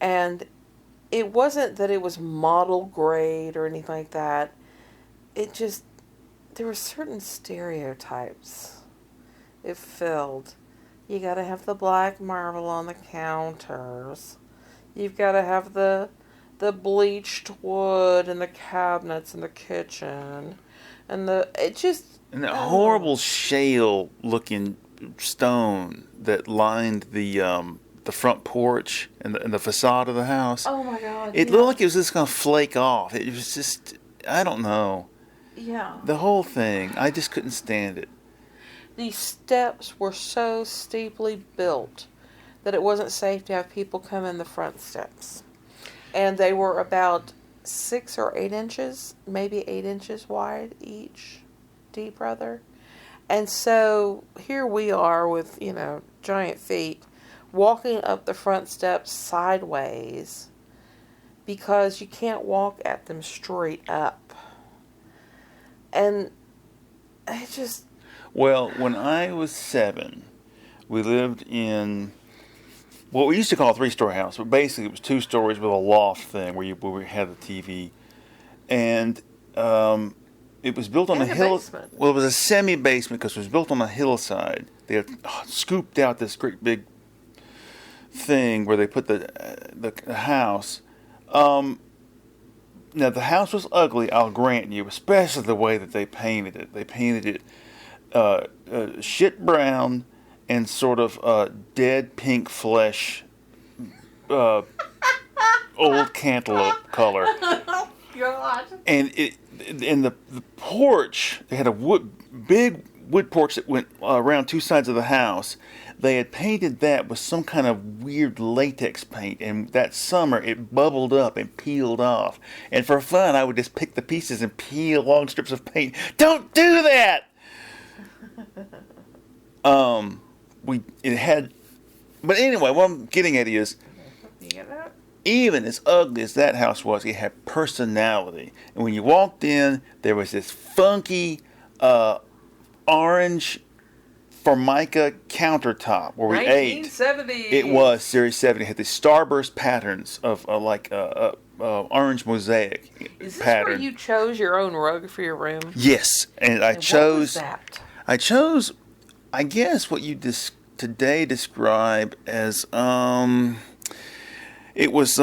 And it wasn't that it was model grade or anything like that. It just, there were certain stereotypes it filled. You got to have the black marble on the counters. You've got to have the bleached wood in the cabinets in the kitchen. And
And that horrible shale-looking stone that lined the front porch and the facade of the house.
Oh my God!
It looked like it was just going to flake off. It was just, I don't know.
Yeah.
The whole thing, I just couldn't stand it.
These steps were so steeply built that it wasn't safe to have people come in the front steps. And they were about 6 or 8 inches, maybe 8 inches wide each, deep rather. And so here we are with, giant feet, walking up the front steps sideways because you can't walk at them straight up. And it just...
Well, when I was 7, we lived in what we used to call a 3-story house, but basically it was 2 stories with a loft thing where we had the TV. And it was built on a hill.
Basement.
Well, it was a semi-basement because it was built on a hillside. They had scooped out this great big thing where they put the house. Now, the house was ugly, I'll grant you, especially the way that they painted it. They painted it shit brown and sort of dead pink flesh, old cantaloupe color.
Oh, God.
And in the porch, they had a big wood porch that went around 2 sides of the house. They had painted that with some kind of weird latex paint, and that summer it bubbled up and peeled off. And for fun, I would just pick the pieces and peel long strips of paint. Don't do that! But anyway, what I'm getting at is,
You get that?
even as ugly as that house was, it had personality. And when you walked in, there was this funky orange Formica countertop where we ate.
1970.
It was Series 70. It had the starburst patterns of orange mosaic
Is this
pattern.
where you chose your own rug for your room?
Yes, and
And what was that?
I chose, I guess, what you today describe as it was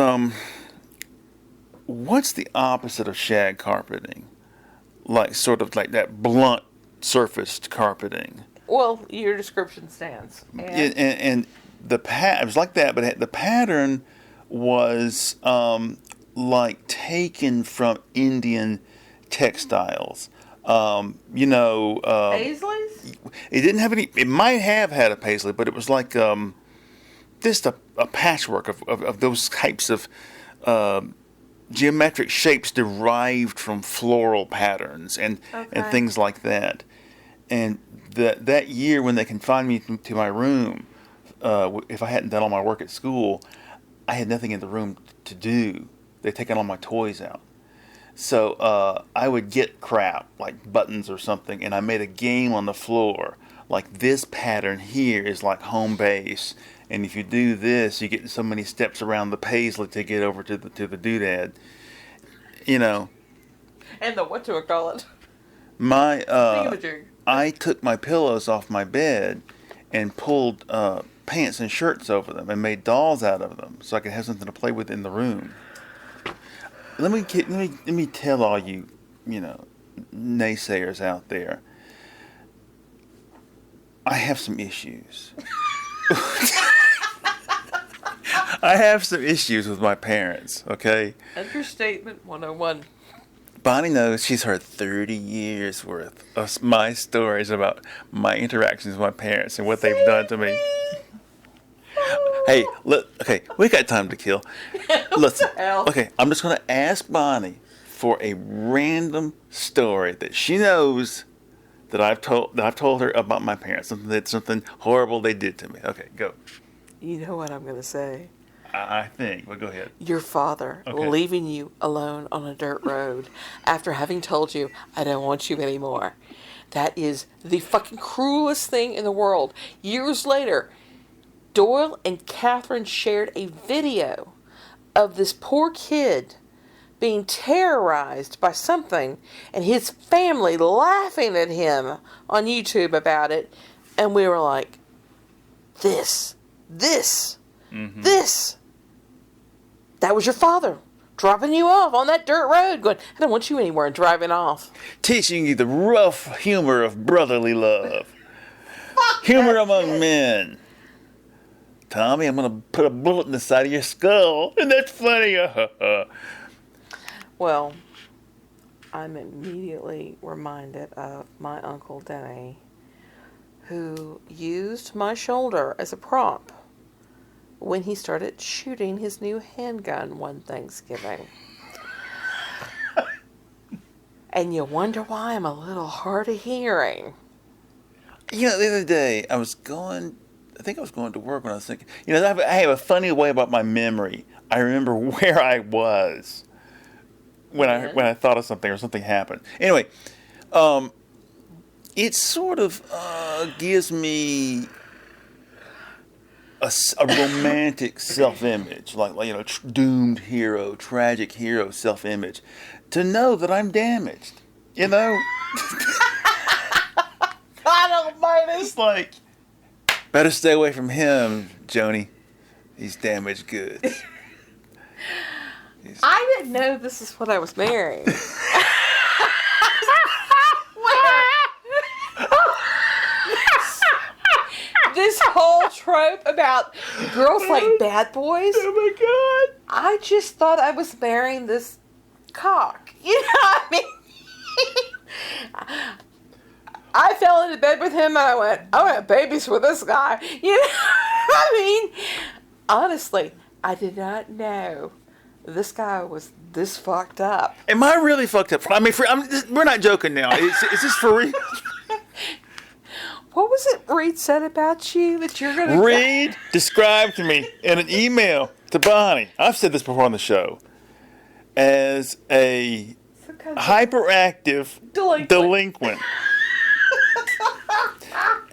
what's the opposite of shag carpeting? Like sort of like that blunt surfaced carpeting.
Well, your description stands.
And the it was like that, but the pattern was like taken from Indian textiles.
Paisleys?
It didn't have any. It might have had a paisley, but it was like just a patchwork of those types of geometric shapes derived from floral patterns and things like that. And that year when they confined me to my room, if I hadn't done all my work at school, I had nothing in the room to do. They'd taken all my toys out. So I would get crap, like buttons or something, and I made a game on the floor. Like, this pattern here is like home base, and if you do this, you get so many steps around the paisley to get over to the doodad. You know.
And the whatchamacallit.
My
Thingamajig.
I took my pillows off my bed and pulled pants and shirts over them and made dolls out of them so I could have something to play with in the room. Let me tell all you, naysayers out there. I have some issues. I have some issues with my parents, okay?
Understatement 101.
Bonnie knows. She's heard 30 years worth of my stories about my interactions with my parents and what they've done to me. Hey, look, okay, we got time to kill. Listen, okay, I'm just going to ask Bonnie for a random story that she knows that I've told her about my parents, something horrible they did to me. Okay, go.
You know what I'm going to say.
I think. Well, go ahead.
Your father
Okay.
leaving you alone on a dirt road after having told you, I don't want you anymore. That is the fucking cruelest thing in the world. Years later, Doyle and Catherine shared a video of this poor kid being terrorized by something and his family laughing at him on YouTube about it. And we were like, this. That was your father dropping you off on that dirt road going, I don't want you anywhere, and driving off.
Teaching you the rough humor of brotherly love. Humor among men. Tommy, I'm going to put a bullet in the side of your skull. Isn't that funny?
Well, I'm immediately reminded of my Uncle Denny, who used my shoulder as a prop when he started shooting his new handgun one Thanksgiving. And you wonder why I'm a little hard of hearing.
The other day, I think I was going to work when I was thinking, I have a funny way about my memory. I remember where I was when I thought of something or something happened. Anyway, it sort of gives me a romantic self-image, like doomed hero, tragic hero self-image, to know that I'm damaged. God almighty! It's like, better stay away from him, Joni. He's damaged goods.
I didn't know this is what I was marrying. This whole trope about girls like bad boys.
Oh my God!
I just thought I was marrying this cock. You know what I mean? I fell into bed with him and I went, I want babies with this guy. You know what I mean? Honestly, I did not know this guy was this fucked up.
Am I really fucked up? I mean, we're not joking now. Is this for real?
What was it Reed said about you that you're going to...
Reed described me in an email to Bonnie. I've said this before on the show. As a hyperactive delinquent.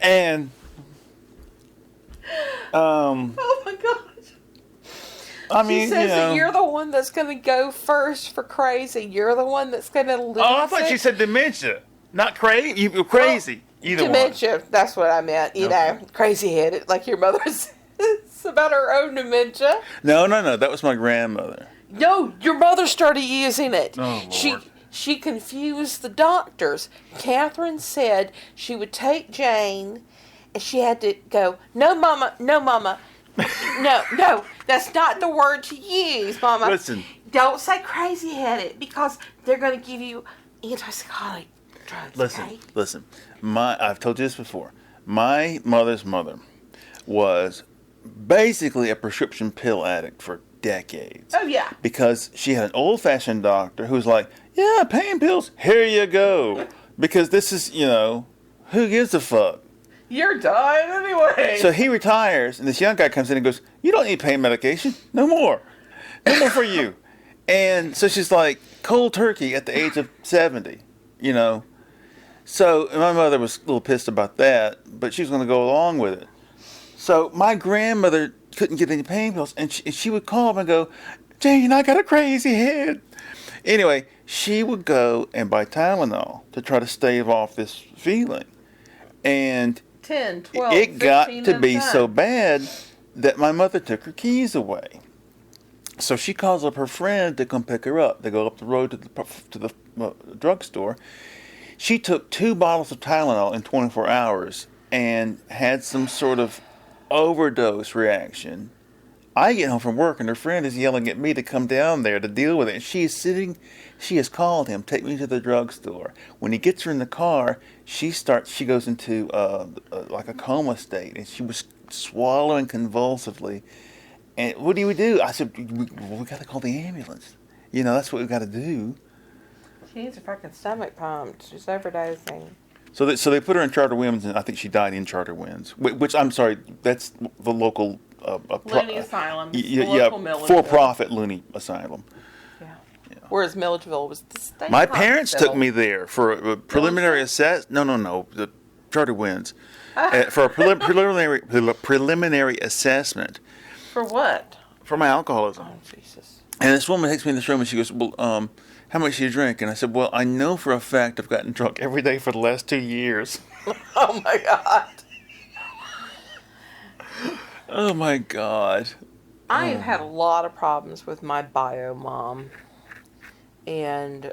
And
oh my gosh.
I mean,
she says that you're the one that's going to go first for crazy. You're the one that's going to lose it.
Oh, I thought you said dementia. Not crazy. You were crazy. Either
dementia.
one.
That's what I meant. You know, crazy-headed, like your mother says about her own dementia.
No. That was my grandmother.
No, your mother started using it.
Oh, Lord.
She confused the doctors. Catherine said she would take Jane, and she had to go, no, Mama. No, that's not the word to use, Mama.
Listen.
Don't say crazy-headed, because they're going to give you antipsychotic drugs.
Listen. I've told you this before. My mother's mother was basically a prescription pill addict for decades.
Oh, yeah.
Because she had an old-fashioned doctor who was like, yeah, pain pills, here you go. Because this is, who gives a fuck?
You're dying anyway.
So he retires, and this young guy comes in and goes, "You don't need pain medication. No more. No more for you." And so she's like, cold turkey at the age of 70, you know. So my mother was a little pissed about that, but she was going to go along with it. So my grandmother couldn't get any pain pills, and she would call him and go, "Jane, I got a crazy head." Anyway, she would go and buy Tylenol to try to stave off this feeling. And
10, 12,
it got
15
to
and
be
10.
so bad that my mother took her keys away. So she calls up her friend to come pick her up. They go up the road to the drugstore. She took 2 bottles of Tylenol in 24 hours and had some sort of overdose reaction. I get home from work and her friend is yelling at me to come down there to deal with it. And she has called him, take me to the drugstore. When he gets her in the car, she goes into like a coma state, and she was swallowing convulsively. And what do we do? I said, we got to call the ambulance. You know, that's what we got to do.
She needs a fucking stomach pumped. She's overdosing.
So they put her in Charter Winds, and I think she died in Charter Winds. Which, I'm sorry, that's the local
Looney Asylum.
for-profit Looney Asylum.
Yeah. Whereas Milledgeville was the state
My parents
hospital.
took me there for a preliminary No, the Charter Winds for a preliminary assessment
For what?
for my alcoholism.
Oh, Jesus.
And this woman takes me in this room and she goes, "Well, how much do you drink?" And I said, "Well, I know for a fact I've gotten drunk every day for the last 2 years."
Oh, my God.
Oh my God.
I have had a lot of problems with my bio mom. And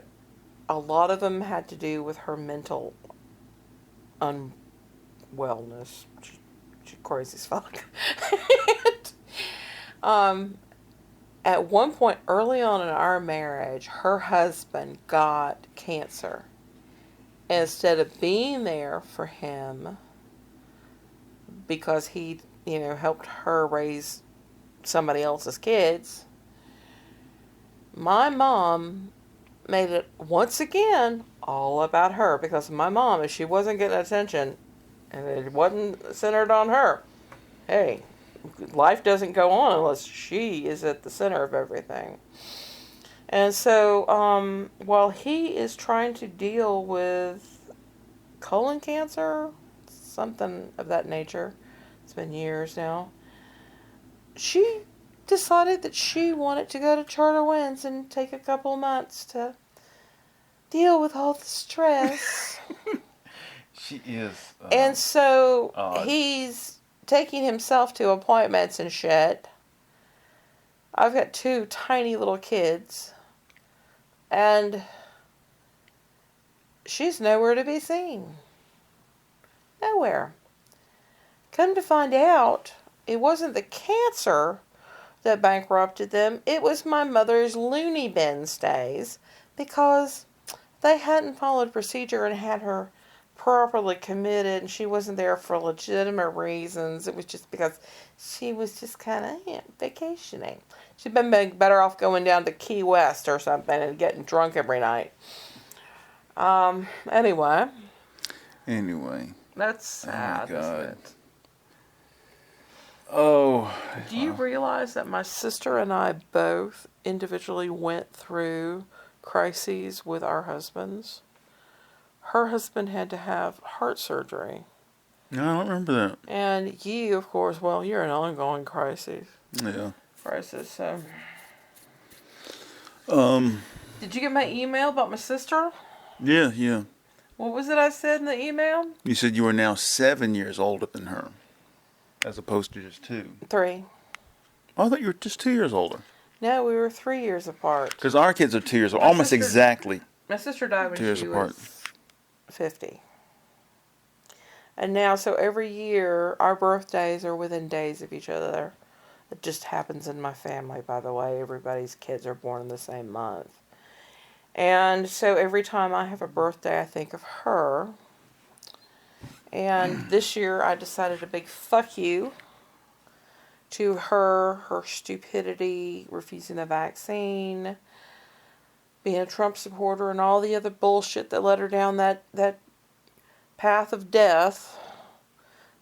a lot of them had to do with her mental unwellness. She's crazy as fuck. At one point early on in our marriage, her husband got cancer. Instead of being there for him because he, helped her raise somebody else's kids, my mom made it once again all about her, because my mom, if she wasn't getting attention and it wasn't centered on her, hey, life doesn't go on unless she is at the center of everything. And so while he is trying to deal with colon cancer, something of that nature, it's been years now, she decided that she wanted to go to Charter Winds and take a couple of months to deal with all the stress.
She is.
And so
odd.
he's taking himself to appointments and shit. I've got 2 tiny little kids. And she's nowhere to be seen. Nowhere. Come to find out, it wasn't the cancer that bankrupted them. It was my mother's loony bin stays, because they hadn't followed procedure and had her properly committed, and she wasn't there for legitimate reasons. It was just because she was just kind of vacationing. She'd been better off going down to Key West or something and getting drunk every night. Anyway. That's sad, isn't it?
Oh.
Do you realize that my sister and I both individually went through crises with our husbands? Her husband had to have heart surgery.
No, I don't remember that.
And you, of course, well, you're an ongoing crisis.
Yeah.
So.
Um.
Did you get my email about my sister?
Yeah.
What was it I said in the email?
You said you were now 7 years older than her, as opposed to just 2.
3.
Oh, I thought you were just 2 years older.
No, we were 3 years apart.
Because our kids are 2 years old,
My
almost
sister-
exactly
My sister died when
2 years
she
apart.
was 50. And now, so every year, our birthdays are within days of each other. It just happens in my family, by the way. Everybody's kids are born in the same month. And so every time I have a birthday, I think of her. And this year, I decided a big fuck you to her stupidity, refusing the vaccine, being a Trump supporter, and all the other bullshit that led her down that path of death.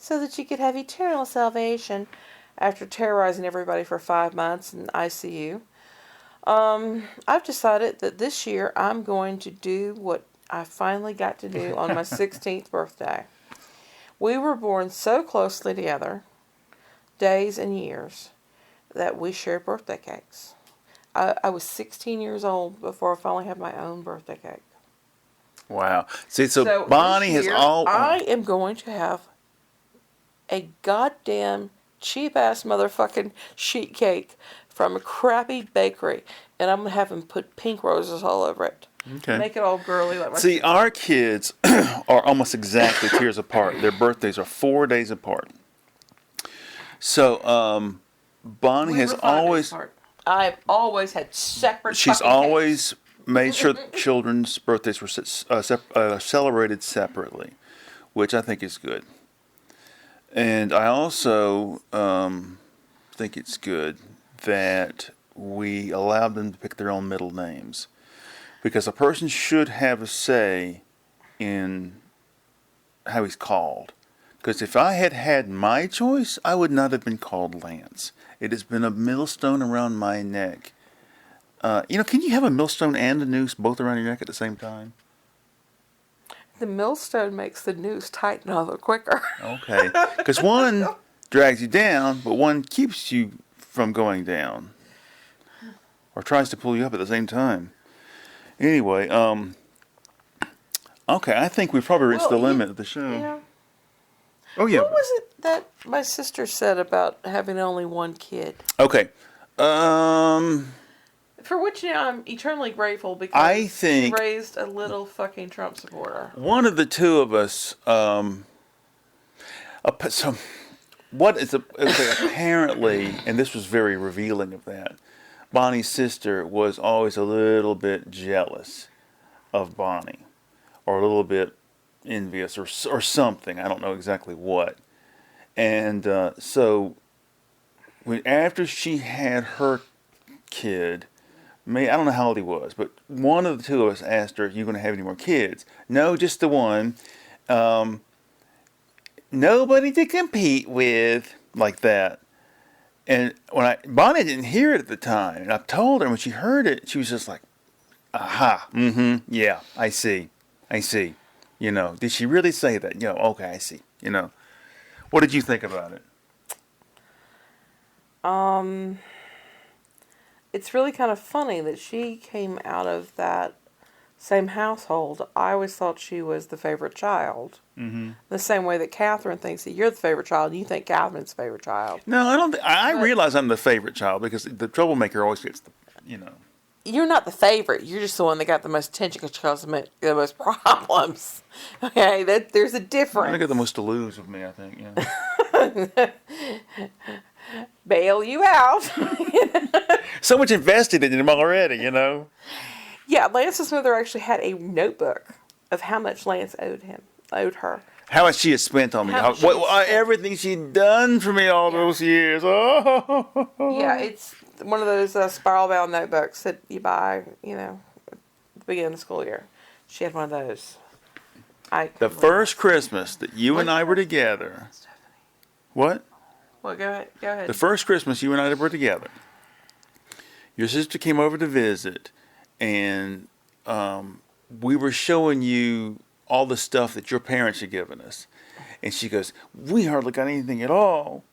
so that you could have eternal salvation after terrorizing everybody for 5 months in ICU. I've decided that this year I'm going to do what I finally got to do on my 16th birthday. We were born so closely together, days and years, that we shared birthday cakes. I was 16 years old before I finally had my own birthday cake.
Wow. See, so Bonnie
this
has
year,
all.
I am going to have a goddamn cheap ass motherfucking sheet cake from a crappy bakery, and I'm gonna have them put pink roses all over it.
Okay.
Make it all girly like my
See, our kids are almost exactly 2 years apart. Their birthdays are 4 days apart. So, Bonnie
We
has
were 5 days
always.
apart. I've always had separate.
She's
fucking
always made sure that children's birthdays were celebrated separately, which I think is good. And I also think it's good that we allowed them to pick their own middle names. Because a person should have a say in how he's called. Because if I had had my choice, I would not have been called Lance. It has been a millstone around my neck. Can you have a millstone and a noose both around your neck at the same time?
The millstone makes the noose tighten a little quicker.
Okay. Because one drags you down, but one keeps you from going down. Or tries to pull you up at the same time. Anyway, okay, I think we've probably reached the limit of the show.
Yeah.
Oh, yeah.
What was it that my sister said about having only one kid?
Okay.
For which now I'm eternally grateful because
I think
she raised a little fucking Trump supporter.
one of the two of us, apparently, and this was very revealing of that, Bonnie's sister was always a little bit jealous of Bonnie, or a little bit envious, or something. I don't know exactly what. And so, after she had her kid, I don't know how old he was, but one of the two of us asked her, "Are you going to have any more kids?" "No, just the one. Nobody to compete with," like that. And Bonnie didn't hear it at the time, and I told her when she heard it, she was just like, "Aha, yeah, I see. Did she really say that? Okay, I see. What did you think about it?
It's really kind of funny that she came out of that same household. I always thought she was the favorite child. Mm-hmm. The same way that Catherine thinks that you're the favorite child, and you think Catherine's the favorite child.
No, I don't. I realize I'm the favorite child because the troublemaker always gets the.
You're not the favorite. You're just the one that got the most attention because she caused the most problems. Okay, there's a difference.
I got the most to lose of me, I think. Yeah.
Bail you out.
So much invested in him already,
Yeah, Lance's mother actually had a notebook of how much Lance owed her.
How much she had spent on me. Everything she'd done for me all those years. Oh.
Yeah, it's one of those spiral-bound notebooks that you buy, at the beginning of the school year. She had one of those.
The first Christmas that you and I were together. What?
Well, go ahead.
The first Christmas you and I were together, your sister came over to visit, and we were showing you all the stuff that your parents had given us. And she goes, "We hardly got anything at all."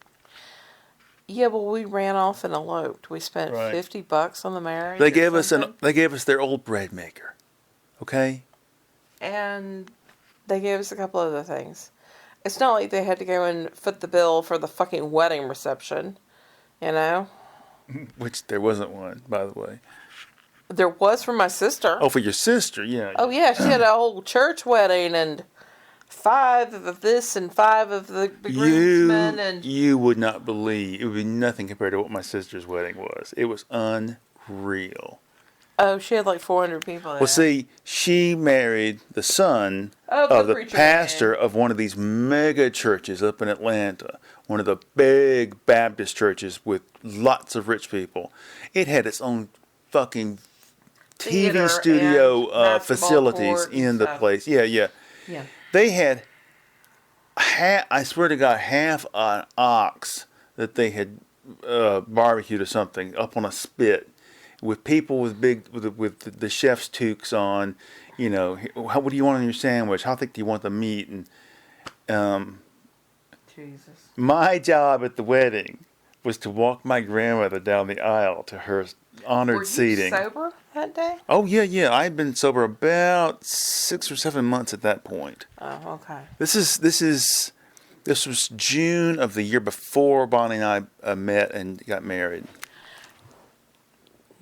Yeah, well, we ran off and eloped. We spent $50 on the marriage.
They gave us their old bread maker, okay?
And they gave us a couple other things. It's not like they had to go and foot the bill for the fucking wedding reception,
Which there wasn't one, by the way.
There was for my sister.
Oh, for your sister, yeah.
Oh, yeah, she had a whole church wedding and 5 of this and 5 of the groomsmen. And
you would not believe. It would be nothing compared to what my sister's wedding was. It was unreal.
Oh, she had like 400 people there.
Well, see, she married the son of the pastor of one of these mega churches up in Atlanta. One of the big Baptist churches with lots of rich people. It had its own fucking TV studio facilities in the place. Yeah. They had I swear to God, half an ox that they had barbecued or something up on a spit with people with the chef's toques on. You know, what do you want on your sandwich? How thick do you want the meat? And
Jesus.
my job at the wedding was to walk my grandmother down the aisle to her honored
Were you
seating.
sober that day?
Oh yeah. I'd been sober about 6 or 7 months at that point.
Oh, okay.
This was June of the year before Bonnie and I met and got married.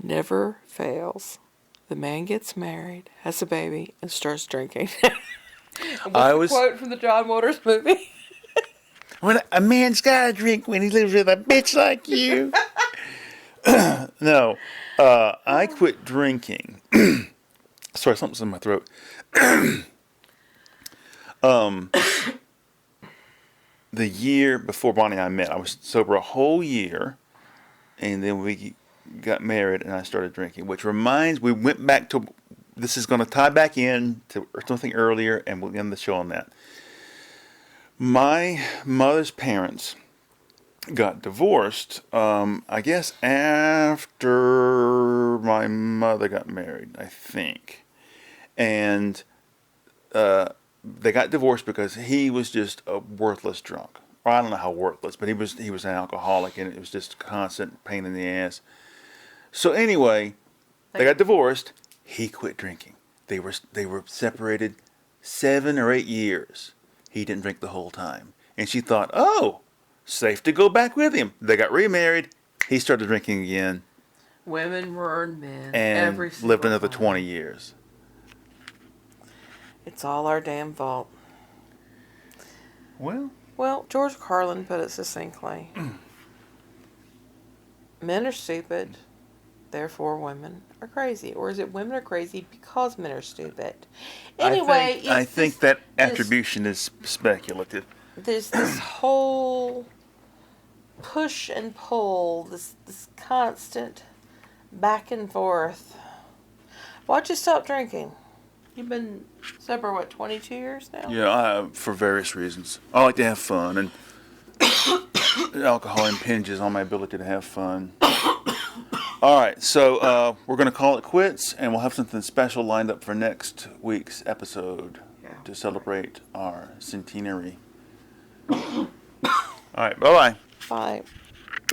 Never fails. The man gets married, has a baby, and starts drinking. What's the quote from the John Waters movie?
When a man's gotta drink when he lives with a bitch like you. No, I quit drinking. Sorry, something's in my throat. The year before Bonnie and I met, I was sober a whole year, and then we got married, and I started drinking. Which reminds, we went back to. This is going to tie back in to something earlier, and we'll end the show on that. My mother's parents got divorced, I guess after my mother got married, I think. And they got divorced because he was just a worthless drunk. Or I don't know how worthless, but he was an alcoholic, and it was just a constant pain in the ass. So anyway, they got divorced. He quit drinking. They were separated 7 or 8 years. He didn't drink the whole time. And she thought, oh, safe to go back with him. They got remarried. He started drinking again.
Women ruin men.
And lived another 20 years.
It's all our damn fault.
Well,
George Carlin put it succinctly. Men are stupid, therefore women are crazy. Or is it women are crazy because men are stupid? Anyway,
I think that attribution is speculative.
There's this whole push and pull, this constant back and forth. Why'd you stop drinking? You've been sober, 22 years now?
Yeah, for various reasons. I like to have fun, and alcohol impinges on my ability to have fun. All right, so we're going to call it quits, and we'll have something special lined up for next week's episode to celebrate our centenary. All right, bye-bye.
Bye.